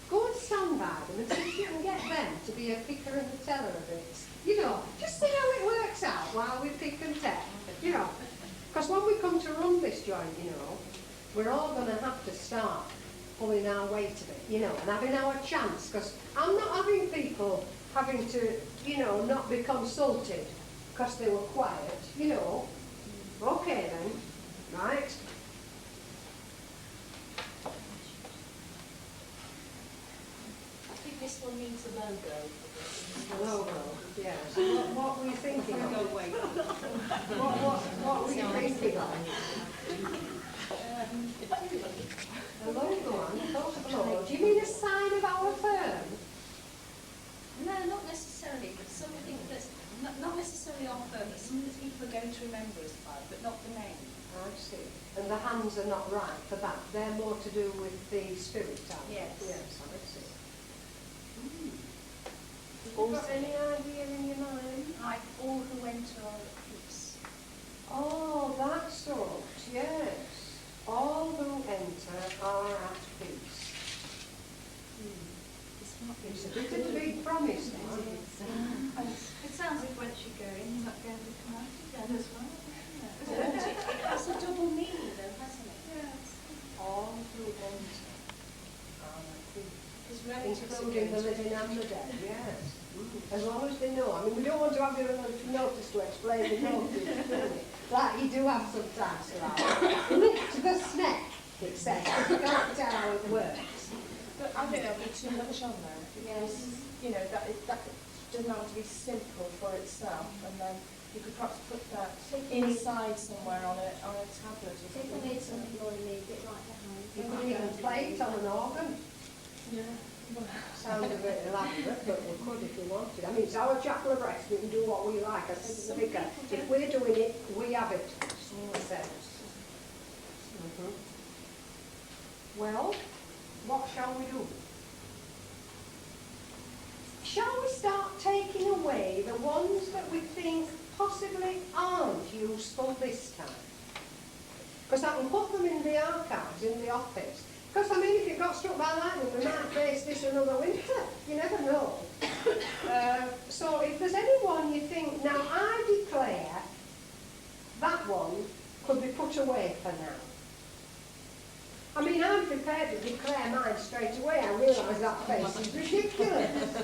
S1: go and stand by them and see if you can get them to be a picker and a teller of it. You know, just see how it works out while we pick and tell, you know. Because when we come to run this joint, you know, we're all going to have to start pulling our weight a bit, you know, and having our chance. Because I'm not having people having to, you know, not be consulted because they were quiet, you know. Okay then, right.
S5: I think this one needs a logo.
S1: The logo, yes. What were you thinking of? What were you thinking of? A logo, I thought of a logo. Do you mean a sign of our firm?
S4: No, not necessarily, but something that's not necessarily our firm, but something that people are going to remember us by, but not the name.
S1: I see. And the hands are not right for that. They're more to do with the spirit, aren't they?
S4: Yes.
S1: Yes, I see. Have you got any idea in your mind?
S4: Like all who enter are at peace.
S1: Oh, that sort, yes. All who enter are at peace. It's a bit of a big promise, now.
S5: It sounds like once you go in, you're not going to come out again as well.
S4: It has a double meaning though, hasn't it?
S5: Yes.
S1: All who enter are at peace.
S5: Because relatives are
S1: Including the
S5: going to-
S1: living and the dead, yes. As long as they know. I mean, we don't want to have your notice to explain the notice, do we? Like you do have sometimes, like, lift the snack, it says, but you can't tell how it works.
S5: But I think there'll be too much on there. Because, you know, that doesn't have to be simple for itself. And then you could perhaps put that inside somewhere on a tablet or
S6: People
S5: something.
S6: need something more than a bit like the hand.
S1: You could even play it on an organ.
S5: Yeah.
S1: Sounds a bit elaborate, but we could if we wanted. I mean, it's our chapel of rest, we can do what we like. I said to the vicar, if we're doing it, we have it. He says. Well, what shall we do? Shall we start taking away the ones that we think possibly aren't useful this time? Because I can put them in the archives, in the office. Because, I mean, if you got struck by lightning, we might face this another winter. You never know. So if there's anyone you think, now I declare that one could be put away for now. I mean, I'm prepared to declare mine straight away. I realise that face is ridiculous.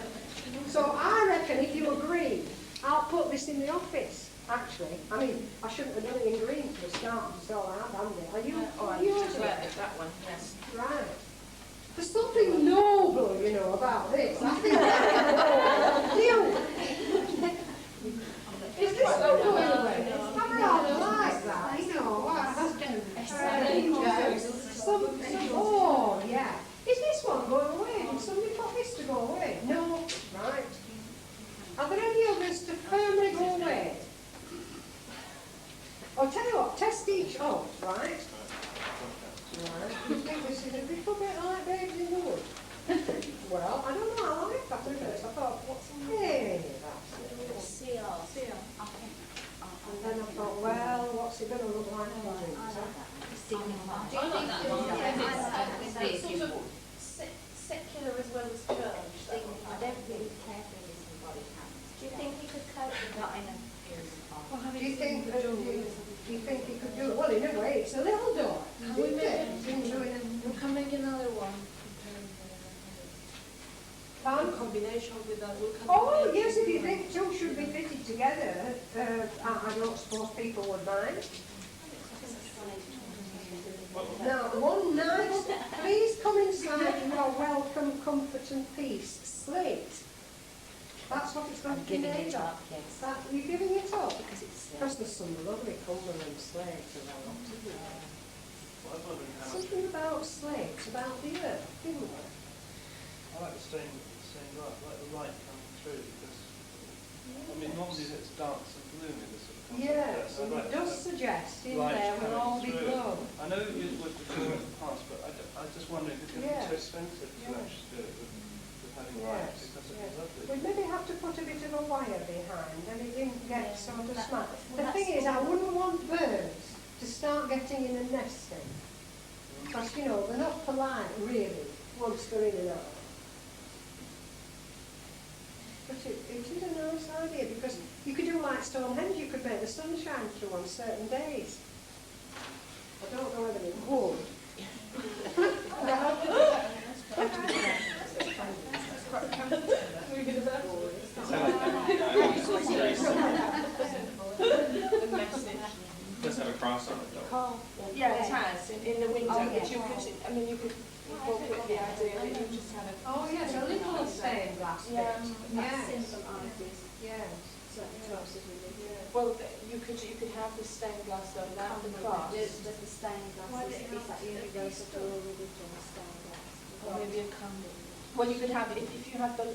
S1: So I reckon if you agree, I'll put this in the office, actually. I mean, I shouldn't have done it in green for a start, so I have, haven't I? Are you?
S5: Oh,
S1: you
S5: just that one, yes.
S1: Right. There's something noble, you know, about this. I think that's noble. Is this not going away? I rather like that, you know. Oh, yeah. Is this one going away? Did somebody put this to go away? No. Right. Are there any others to firmly go away? I'll tell you what, test each. Oh, right. Right. You think this is a little bit like Babes in the Wood? Well, I don't know, I like that at first. I thought, what's in hey, that's
S6: CR.
S1: and then I thought, well, what's it going to look like for me?
S5: Sort of secular as well as church.
S6: I don't really care for this in body counts. Do you think he could cope with that in a period of time?
S1: Do you think he could do it? Well, in a way, it's a little door.
S5: We can make another one.
S1: Fun?
S5: Combination with that.
S1: Oh, yes, if you think two should be fitted together, I don't suppose people would mind. Now, one nice, please come inside your welcome, comfort and peace slate. That's what it's going to be made of. You're giving it up? Because there's some lovely Cumberland slates around. Something about slates, about the earth, didn't we?
S8: I like the stained glass, I like the light coming through because, I mean, normally it's dark and gloomy, this sort of concept.
S1: Yes, and it does suggest in there will all be glow.
S8: I know you would before in the past, but I just wonder if it's going to be too expensive to actually do it with having light because it is lovely.
S1: We'd maybe have to put a bit of a wire behind and it didn't get sort of smart. The thing is, I wouldn't want birds to start getting in and nesting. Because, you know, they're not polite, really, once they're in and out. But it is a nice idea because you could do like Stonehenge, you could make the sun shine through on certain days. I don't know whether it would.
S7: It does have a cross on it though.
S5: Yeah, it has, in the window, but you could, I mean, you could incorporate the idea that you just kind of...
S1: Oh yes, a little stained glass bit. Yes. Yes.
S5: Well, you could have the stained glass though, without the cross.
S6: Does the stained glass, is that universal or original stained glass?
S5: Or maybe a candle. Well, you could have, if you have the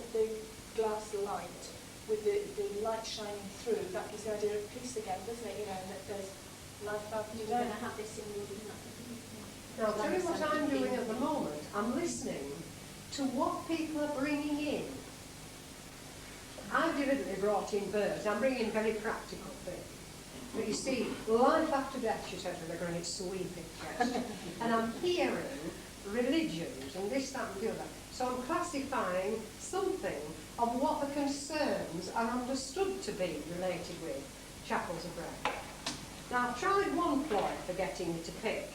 S5: glass light with the light shining through, that gives the idea of peace again, doesn't it? You know, that there's life after
S6: You're
S5: death.
S6: going to have this in your
S1: Now, tell you what I'm doing at the moment. I'm listening to what people are bringing in. I've deliberately brought in birds. I'm bringing in very practical things. But you see, life after death, she says with a great sweeping chest. And I'm hearing religions and this, that and the other. So I'm classifying something of what the concerns are understood to be related with chapels of bread. Now, I've tried one ploy for getting you to pick.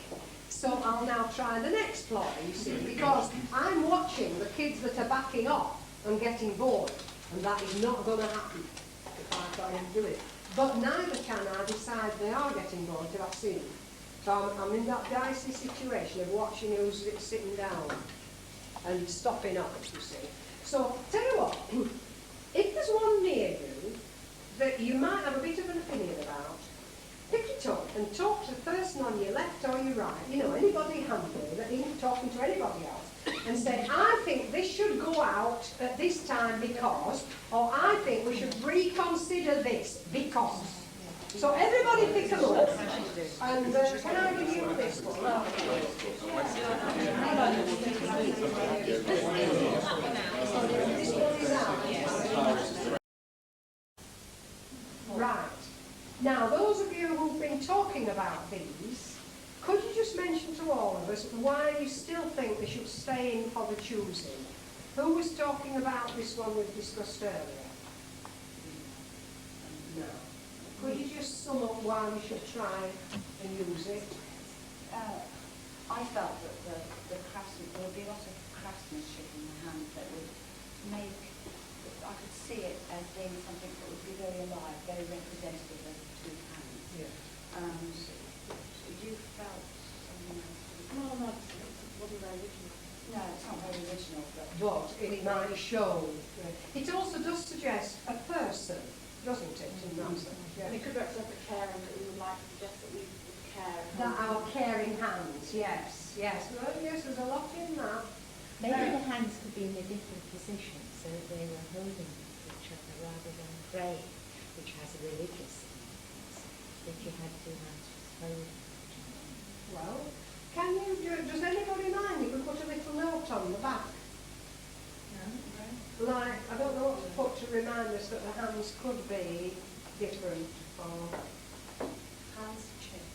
S1: So I'll now try the next ploy, you see, because I'm watching the kids that are backing off and getting bored, and that is not going to happen if I've got him to do it. But neither can I decide they are getting bored until I've seen them. So I'm in that dicey situation of watching who's sitting down and stopping up, you see. So, tell you what, if there's one near you that you might have a bit of an opinion about, pick it up and talk to the person on your left or your right, you know, anybody handy that isn't talking to anybody else, and say, I think this should go out at this time because, or I think we should reconsider this because. So everybody pick them up, and can I give you this one? This one is out. Right. Now, those of you who've been talking about these, Could you just mention to all of us why you still think they should stay in for the choosing? Who was talking about this one we've discussed earlier? No. Could you just sum up why we should try and use it?
S6: I felt that the craftsman, there would be a lot of craftsmanship in the hand that would make, I could see it as being something that would be very alive, very representative of two hands.
S1: Yeah.
S6: You felt something else?
S3: Well, no, it wasn't very original.
S6: No, it's not very original, but
S1: But it might show. It also does suggest a person, doesn't it? In that sense,
S3: And it could represent the care and that we would like to suggest that we would care.
S1: That our caring hands, yes, yes. Well, yes, there's a lot in that.
S9: Maybe the hands could be in a different position so that they were holding each other rather than praying, which has a religious significance. If you had two hands just holding each other.
S1: Well, can you does anybody mind if we put a little note on the back?
S3: No.
S1: Like, I don't know what to put to remind us that the hands could be different, or
S6: hands change.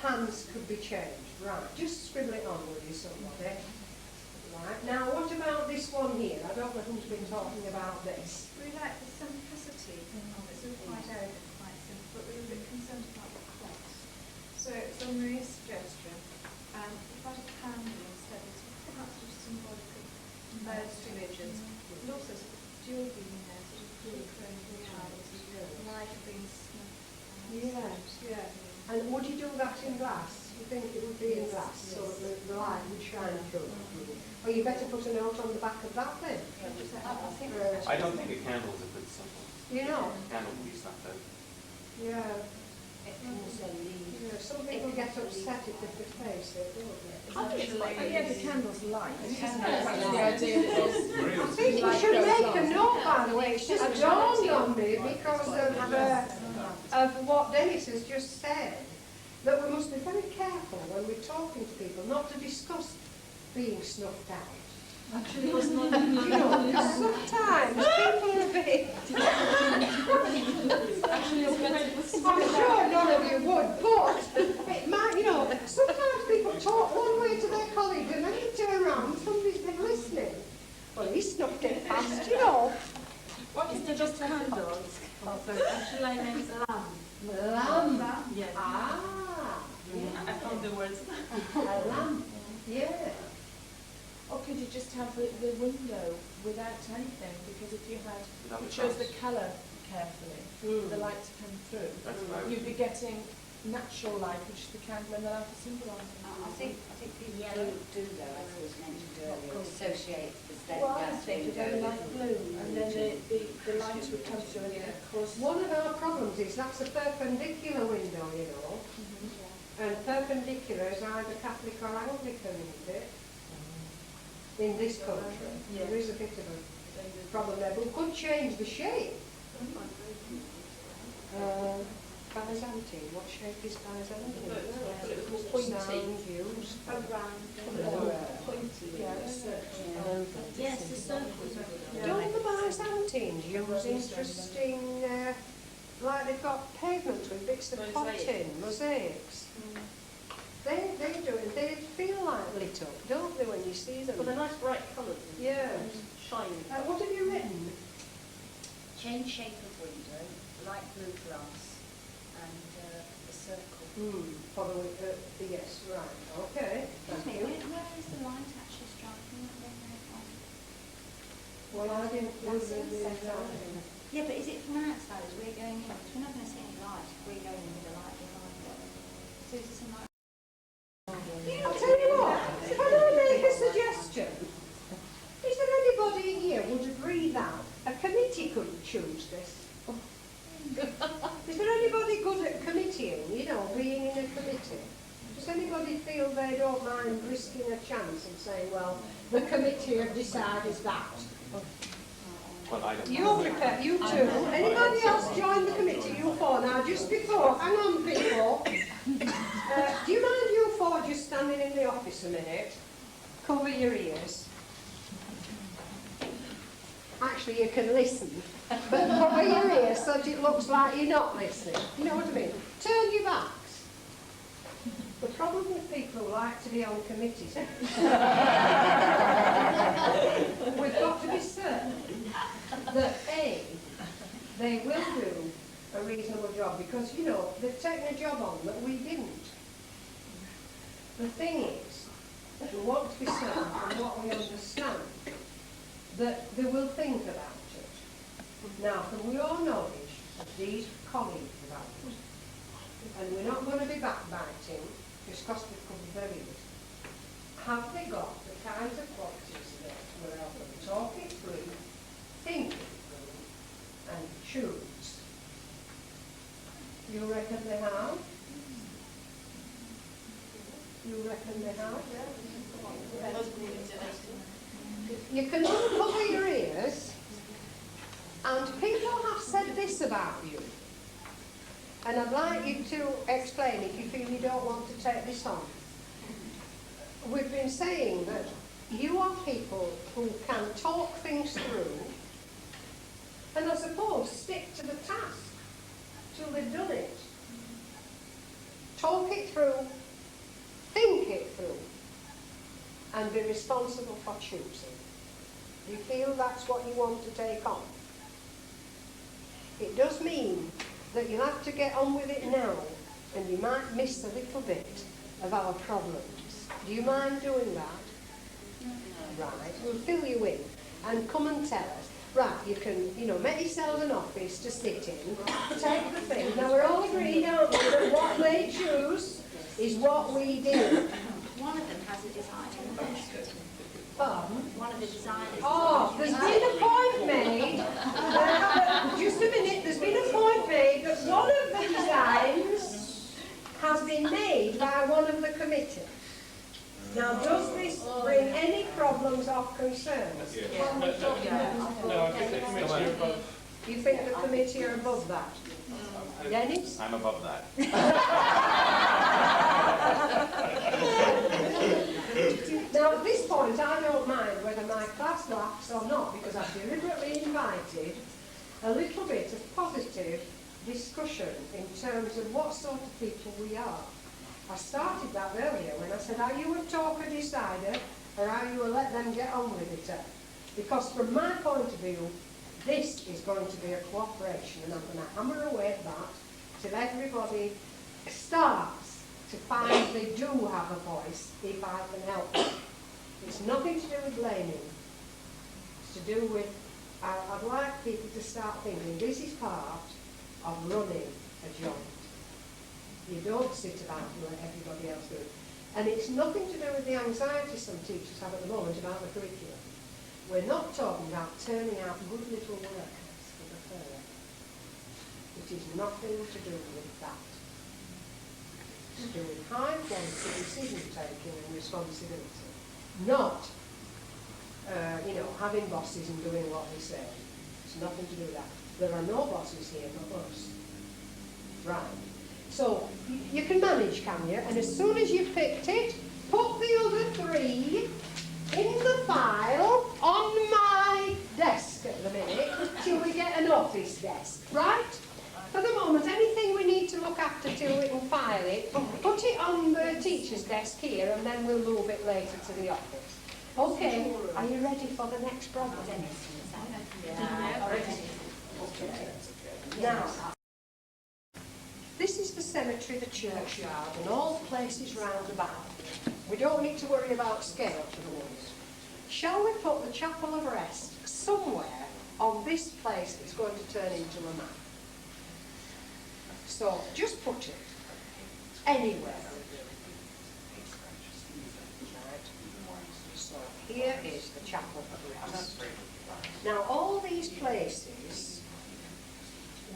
S1: hands could be changed. Right, just scribble it on, will you, somebody? Right, now what about this one here? I don't know who's been talking about this.
S10: We like the simplicity of it. It's all quite elegant, quite simple, but we were a bit concerned about the cost. So it's on Maria's suggestion, if I had a candle instead, it's perhaps just symbolic of those religions. And also sort of dual being there, sort of really crowing the child, light being snuffed.
S1: Yes, yeah. And would you do that in glass? You think it would be in glass, so that the light would shine through? Well, you better put a note on the back of that then.
S7: I don't think a candle is a good symbol.
S1: You know?
S7: A candle will be snuffed out.
S1: Yeah.
S6: It can also lead.
S1: You know, some people get upset if they face it, don't they?
S5: Yeah, the candle's light.
S1: I think you should make a note, by the way. It's just dawned on me because of what Dennis has just said, that we must be very careful when we're talking to people not to discuss being snuffed out.
S10: Actually, it was not.
S1: You know, because sometimes people are a bit... I'm sure none of you would, but it might, you know, sometimes people talk one way to their colleague and then you turn around and somebody's been listening. Well, he snuffed it fast, you know.
S3: What is just candles? Actually, I meant lamb.
S1: Lamb.
S3: Yes.
S1: Ah.
S3: I found the words.
S1: A lamb. Yeah.
S5: Or could you just have the window without anything? Because if you had,
S7: Without
S5: it
S7: the
S5: shows
S7: cross.
S5: the colour carefully, the light to come through.
S7: That's what I would
S5: You'd be getting natural light, which is the candle and the lamp are symbolising.
S6: I think people do though, as was mentioned earlier, associate the stained
S5: Well, I
S6: glass
S5: think a very
S6: window.
S5: light blue, and then the light would come through, and of course.
S1: One of our problems is that's a perpendicular window, you know. And perpendicular is either Catholic or Anglican, isn't it? In this country.
S10: Yeah.
S1: There is a bit of a problem there, but we could change the shape. Byzantine, what shape is Byzantine? Sound used.
S5: Pointy,
S9: Yes, the circles.
S1: Don't the Byzantines use interesting, like they've got pavements with bits of potting, mosaics? They do it, they feel like lit up, don't they, when you see them?
S3: Well, they're nice bright colours.
S1: Yeah.
S3: Shiny.
S1: What have you written?
S6: Change shape of window, light blue glass, and a circle.
S1: For the yes, right, okay. Thank you.
S6: Where is the light actually striking?
S1: Well, I didn't
S6: That's
S1: lose the
S6: inside. Yeah, but is it from outside as we're going in? Because we're not going to see any light if we're going in with the light behind it. So is there some light?
S1: I'll tell you what, can I make a suggestion? Is there anybody here would agree that a committee could choose this? Is there anybody good at committeeing, you know, being in a committee? Does anybody feel they don't mind risking a chance and saying, well, the committee have decided that?
S7: Well, I don't
S1: You're prepared, you two. Anybody else join the committee, you four? Now, just before, hang on, people. Do you mind you four just standing in the office a minute? Cover your ears. Actually, you can listen, but cover your ears so that it looks like you're not listening. You know what I mean? Turn your backs. The problem people who like to be on committees, we've got to be certain that A, they will do a reasonable job, because, you know, they've taken a job on that we didn't. The thing is, we want to be certain from what we understand that they will think about it. Now, from your knowledge of these colleagues of ours, and we're not going to be backbiting, just because we couldn't very it, have they got the kinds of qualities that will help them talk it through, think it through, and choose? You reckon they have? You reckon they have? You can uncover your ears, and people have said this about you. And I'd like you to explain if you feel you don't want to take this on. We've been saying that you are people who can talk things through, and I suppose stick to the task till they've done it. Talk it through, think it through, and be responsible for choosing. Do you feel that's what you want to take on? It does mean that you'll have to get on with it now, and you might miss a little bit of our problems. Do you mind doing that? Right, we'll fill you in and come and tell us. Right, you can, you know, make yourselves an office to sit in, take the thing. Now we're all agreed, aren't we, that what they choose is what we do.
S4: One of them has a design in the desk.
S1: Pardon?
S4: One of the designers.
S1: Oh, there's been a point made, just a minute, there's been a point made that one of the designs has been made by one of the committee. Now, does this bring any problems of concern?
S8: No, I think the committee are above.
S1: You think the committee are above that? Dennis?
S7: I'm above that.
S1: Now, at this point, I don't mind whether my class laughs or not, because I've deliberately invited a little bit of positive discussion in terms of what sort of people we are. I started that earlier when I said, are you a talker decider, or are you a let them get on with it? Because from my point of view, this is going to be a cooperation, and I'm going to hammer away at that till everybody starts to find they do have a voice if I can help them. It's nothing to do with blaming. It's to do with, I'd like people to start thinking this is part of running a joint. You don't sit about and let everybody else do it. And it's nothing to do with the anxiety some teachers have at the moment about the curriculum. We're not talking about turning out good little workers for the fair. It is nothing to do with that. It's to do with high quality decision taking and responsibility. Not, having bosses and doing what we say. It's nothing to do with that. There are no bosses here but us. Right. So, you can manage, can you? And as soon as you've picked it, put the other three in the file on my desk at the minute till we get an office desk, right? For the moment, anything we need to look after till we can file it, put it on the teacher's desk here, and then we'll move it later to the office. Okay, are you ready for the next problem? Yeah. Okay. Now, this is the cemetery, the churchyard, and all places round about. We don't need to worry about scale for the moment. Shall we put the Chapel of Rest somewhere on this place that's going to turn into a map? So, just put it anywhere. So, here is the Chapel of Rest. Now, all these places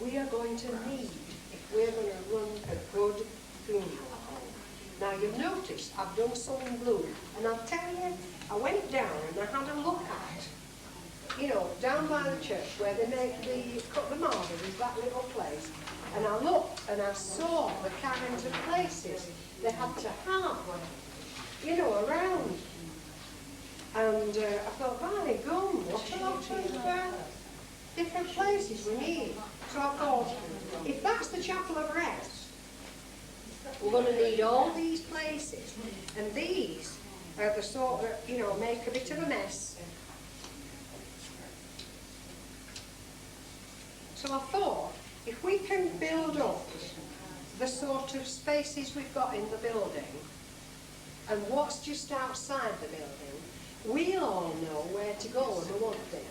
S1: we are going to need if we're going to run a good funeral home. Now, you've noticed I've done some in blue, and I'll tell you, I went down and I had a look at, down by the church where they cut the marble, is that little place, and I looked and I saw the kinds of places they had to have, around. And I thought, by gum, what a lot of different places we need. So I thought, if that's the Chapel of Rest, we're going to need all these places. spaces. And these are the sort that, you know, make a bit of a mess. So I thought, if we can build up the sort of spaces we've got in the building and what's just outside the building, we'll all know where to go when we want things.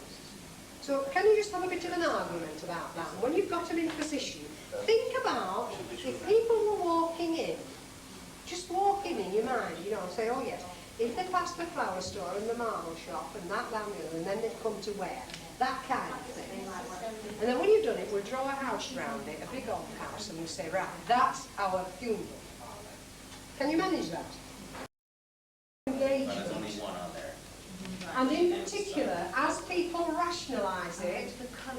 S1: So can you just have a bit of an argument about that? When you've got them in position, think about if people were walking in, just walking in your mind, you know, and say, oh yes, if they pass the flower store and the marble shop and that down the other, and then they come to where? That kind of thing. And then when you've done it, we'll draw a house round it, a big old house, and we'll say, right, that's our funeral parlour. Can you manage that? Engagement.
S7: There's only one on there.
S1: And in particular, as people rationalise it,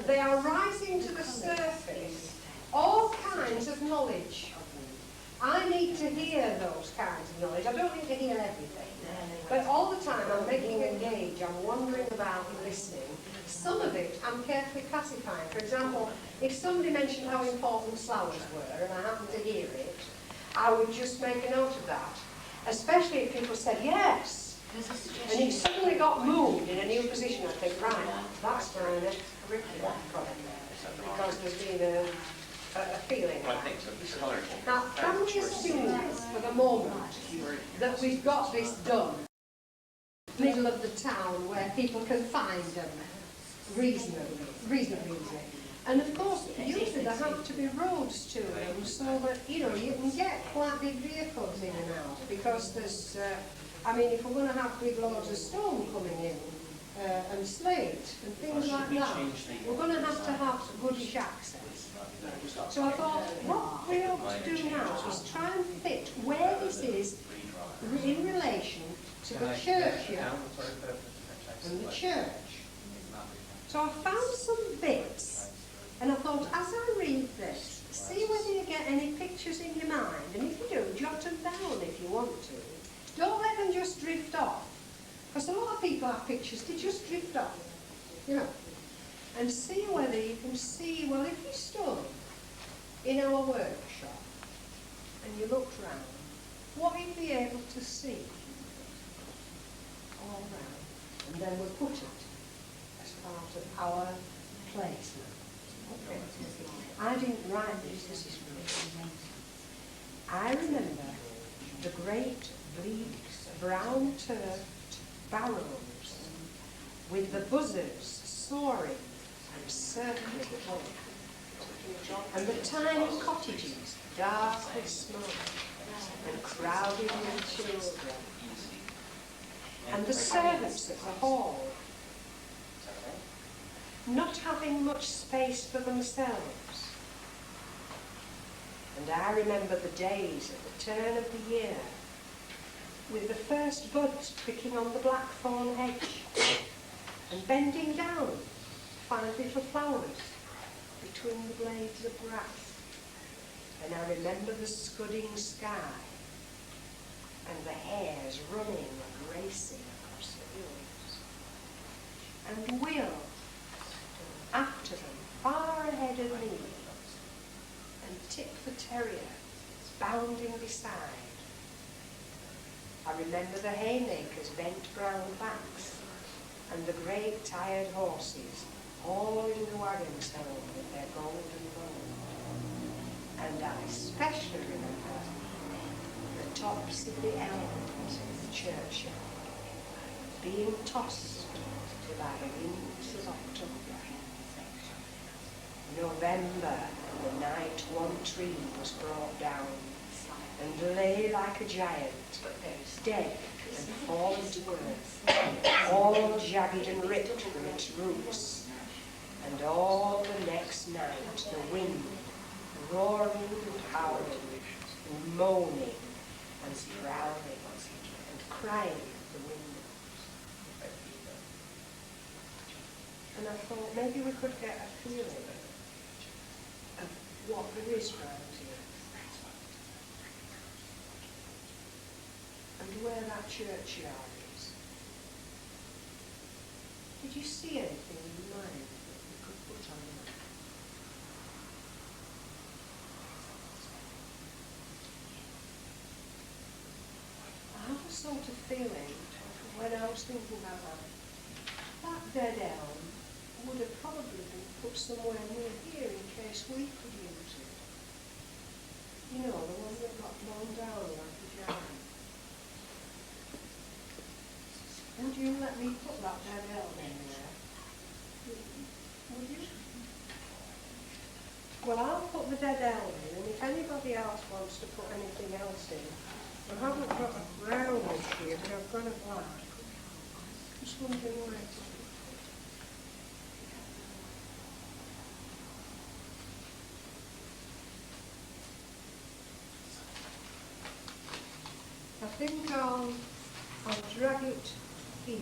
S1: they are rising to the surface all kinds of knowledge. I need to hear those kinds of knowledge. I don't need to hear everything. But all the time I'm making a gauge, I'm wondering about and listening. Some of it I'm carefully classifying. For example, if somebody mentioned how important flowers were and I happened to hear it, I would just make a note of that. Especially if people said yes. And it suddenly got moved in a new position, I think, right, that's for an extracurricular project. Because there's been a feeling.
S7: Well, I think so. It's colourful.
S1: Now, can we assume for the moment that we've got this done, middle of the town where people can find them reasonably easily? And of course, usually there have to be roads to them so that, you know, you can get quite big vehicles in and out because there's, I mean, if we're going to have big loads of stone coming in and slate and things like that, we're going to have goodish access. So I thought, what we ought to do now is try and fit where this is in relation to the churchyard and the church. So I found some bits, and I thought, as I read this, see whether you get any pictures in your mind, and if you do, jot them down if you want to. Don't let them just drift off, because a lot of people have pictures, they just drift off, you know. And see whether you can see, well, if you stood in our workshop and you looked round, what you'd be able to see all round. And then we'll put it as part of our placement. Okay. I didn't write this is from me. I remember the great bleak brown turfed barrows with the buzzards soaring and circling above, and the tiny cottages dark with smoke and crowded with children, and the servants at the hall not having much space for themselves. And I remember the days at the turn of the year with the first buds pricking on the blackthorn hedge and bending down to find little flowers between the blades of grass. And I remember the scudding sky and the hares running and racing across the hills. And Will after them, far ahead of me, and Tip the terrier bounding beside. I remember the haymakers' bent brown backs and the great tired horses all in the wagons home with their golden bow. And I especially remember the tops of the elms in the churchyard being tossed by the winds of October. November, and the night one tree was brought down and lay like a giant, dead and fallen to earth, all jagged and ripped from its roots. And all the next night the wind roaring and howling and moaning and prowling and crying at the windows. And I thought maybe we could get a feeling of what there is round here. And where that churchyard is. Did you see anything in your mind that we could put on the map? sort of feeling when I was thinking about that dead elm would have probably been put somewhere near here in case we could use it. You know, the one that got blown down like a giant. Would you let me put that dead elm in there? Would you? Well, I'll put the dead elm in, and if anybody else wants to put anything else in, I haven't got a brown this year, but I've got a black. Just wondering where it's I think I'll drag it here.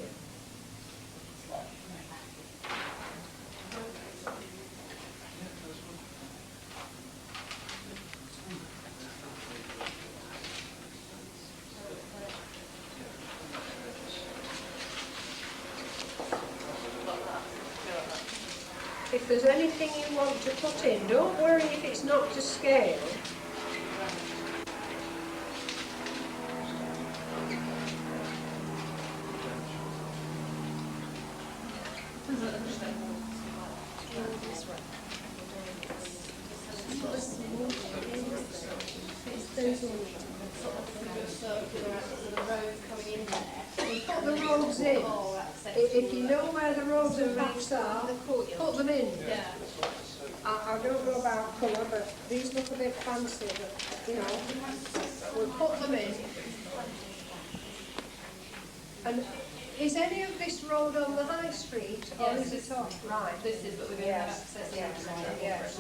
S1: If there's anything you want to put in, don't worry if it's not to scale. Put the roads in. If you know where the roads and paths are, put them in. I don't know about colour, but these look a bit fancy, but, you know, we'll put them in. And is any of this road on the high street, or is it off? Right.
S4: This is, but we're going to have access to
S1: Yes.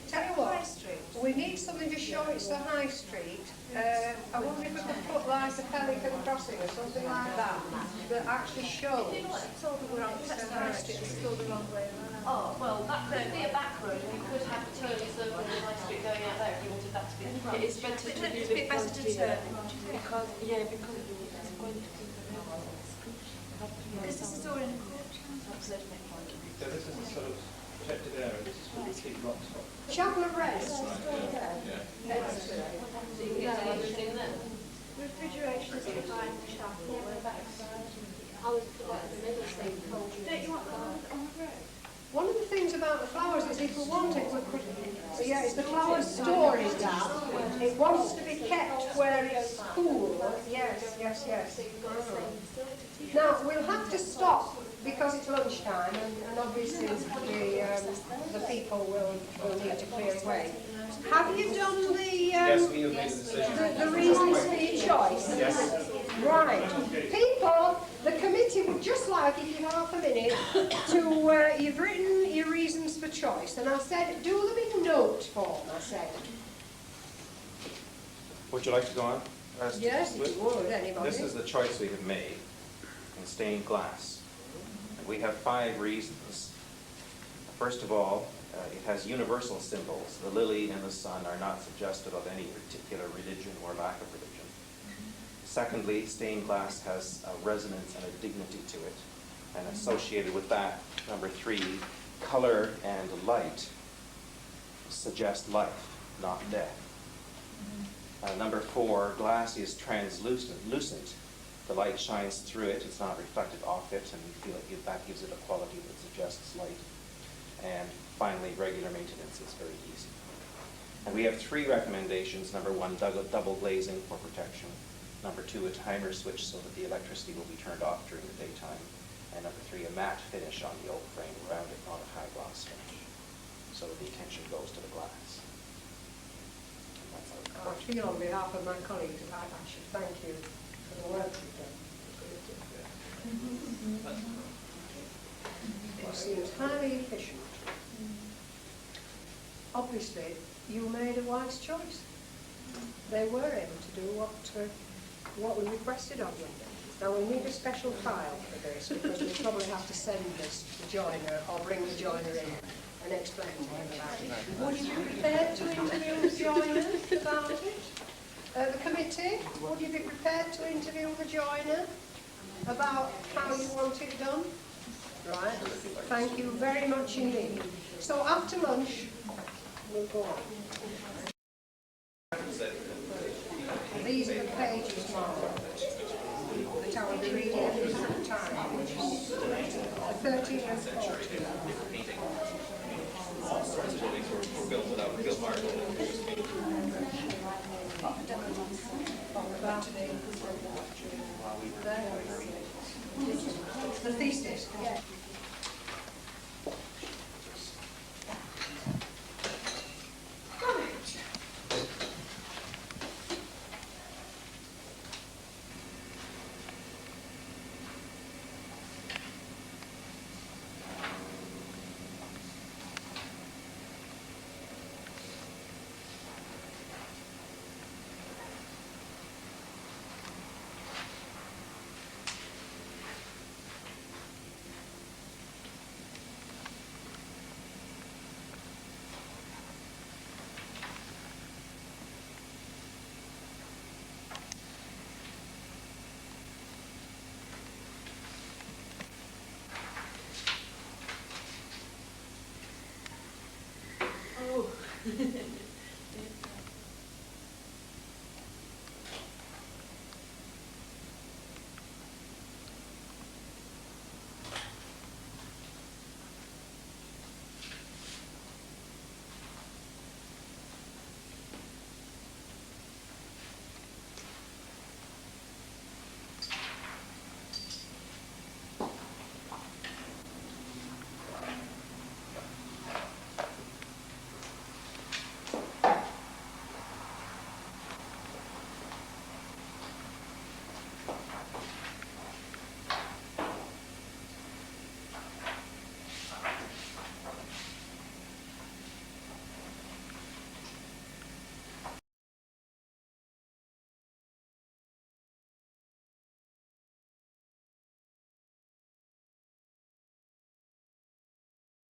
S1: Tell you what, we need something to show it's the high street. I wonder if we could put like a Pelican Crossing or something like that, that actually shows.
S10: That's the high street, it's still the wrong way around.
S3: Oh, well, that could be a back road, and you could have a turning circle in the high street going out there if you wanted that to be the front.
S10: It's better to turn, because it's going to be because this is all in a court.
S8: So this is a sort of protected area, this is what we keep rocks from.
S1: Chapel of Rest.
S3: So you can get everything there.
S10: Refrigeration is behind the chapel.
S3: I was at the middle stage told you.
S10: Don't you want that on the road?
S1: One of the things about the flowers is if we want it, we could. Yeah, it's the flower storage down. It wants to be kept where it's cool. Yes. Now we'll have to stop because it's lunchtime, and obviously the people will need to clear away. Have you done the
S7: Yes, we have made the decision.
S1: the reasons for your choice?
S7: Yes.
S1: Right. People, the committee would just like, if you have half a minute, to, you've written your reasons for choice. And I said, do them in note form, I said.
S11: Would you like to go on?
S1: Yes, if you would, anybody.
S11: This is the choice we have made in stained glass. And we have 5 reasons. First of all, it has universal symbols. The lily and the sun are not suggestive of any particular religion or lack of religion. Secondly, stained glass has a resonance and a dignity to it. And associated with that, number 3, color and light suggest life, not death. Number 4, glass is translucent. The light shines through it, it's not reflected off it, and you feel like that gives it a quality that suggests light. And finally, regular maintenance is very easy. And we have 3 recommendations. Number 1, double glazing for protection. Number 2, a timer switch so that the electricity will be turned off during the daytime. And number 3, a matte finish on the oak frame around it, not a high gloss finish. So the attention goes to the glass. And that's how it
S1: I
S11: goes.
S1: feel on behalf of my colleagues that I should thank you for the work you've done. It seems highly efficient. Obviously, you made a wise choice. They were able to do what we requested of them. Now we need a special file for this because we probably have to send this to the joiner or bring the joiner in and explain to him about it. Would you be prepared to interview the joiner about it? The committee, would you be prepared to interview the joiner about how you want it done? Right, thank you very much indeed. So after lunch, we'll go on. These are the pages marked. I'll be reading a different time. The 13th and 14th.
S7: All sorts of buildings were built without real marble.
S1: The thesis.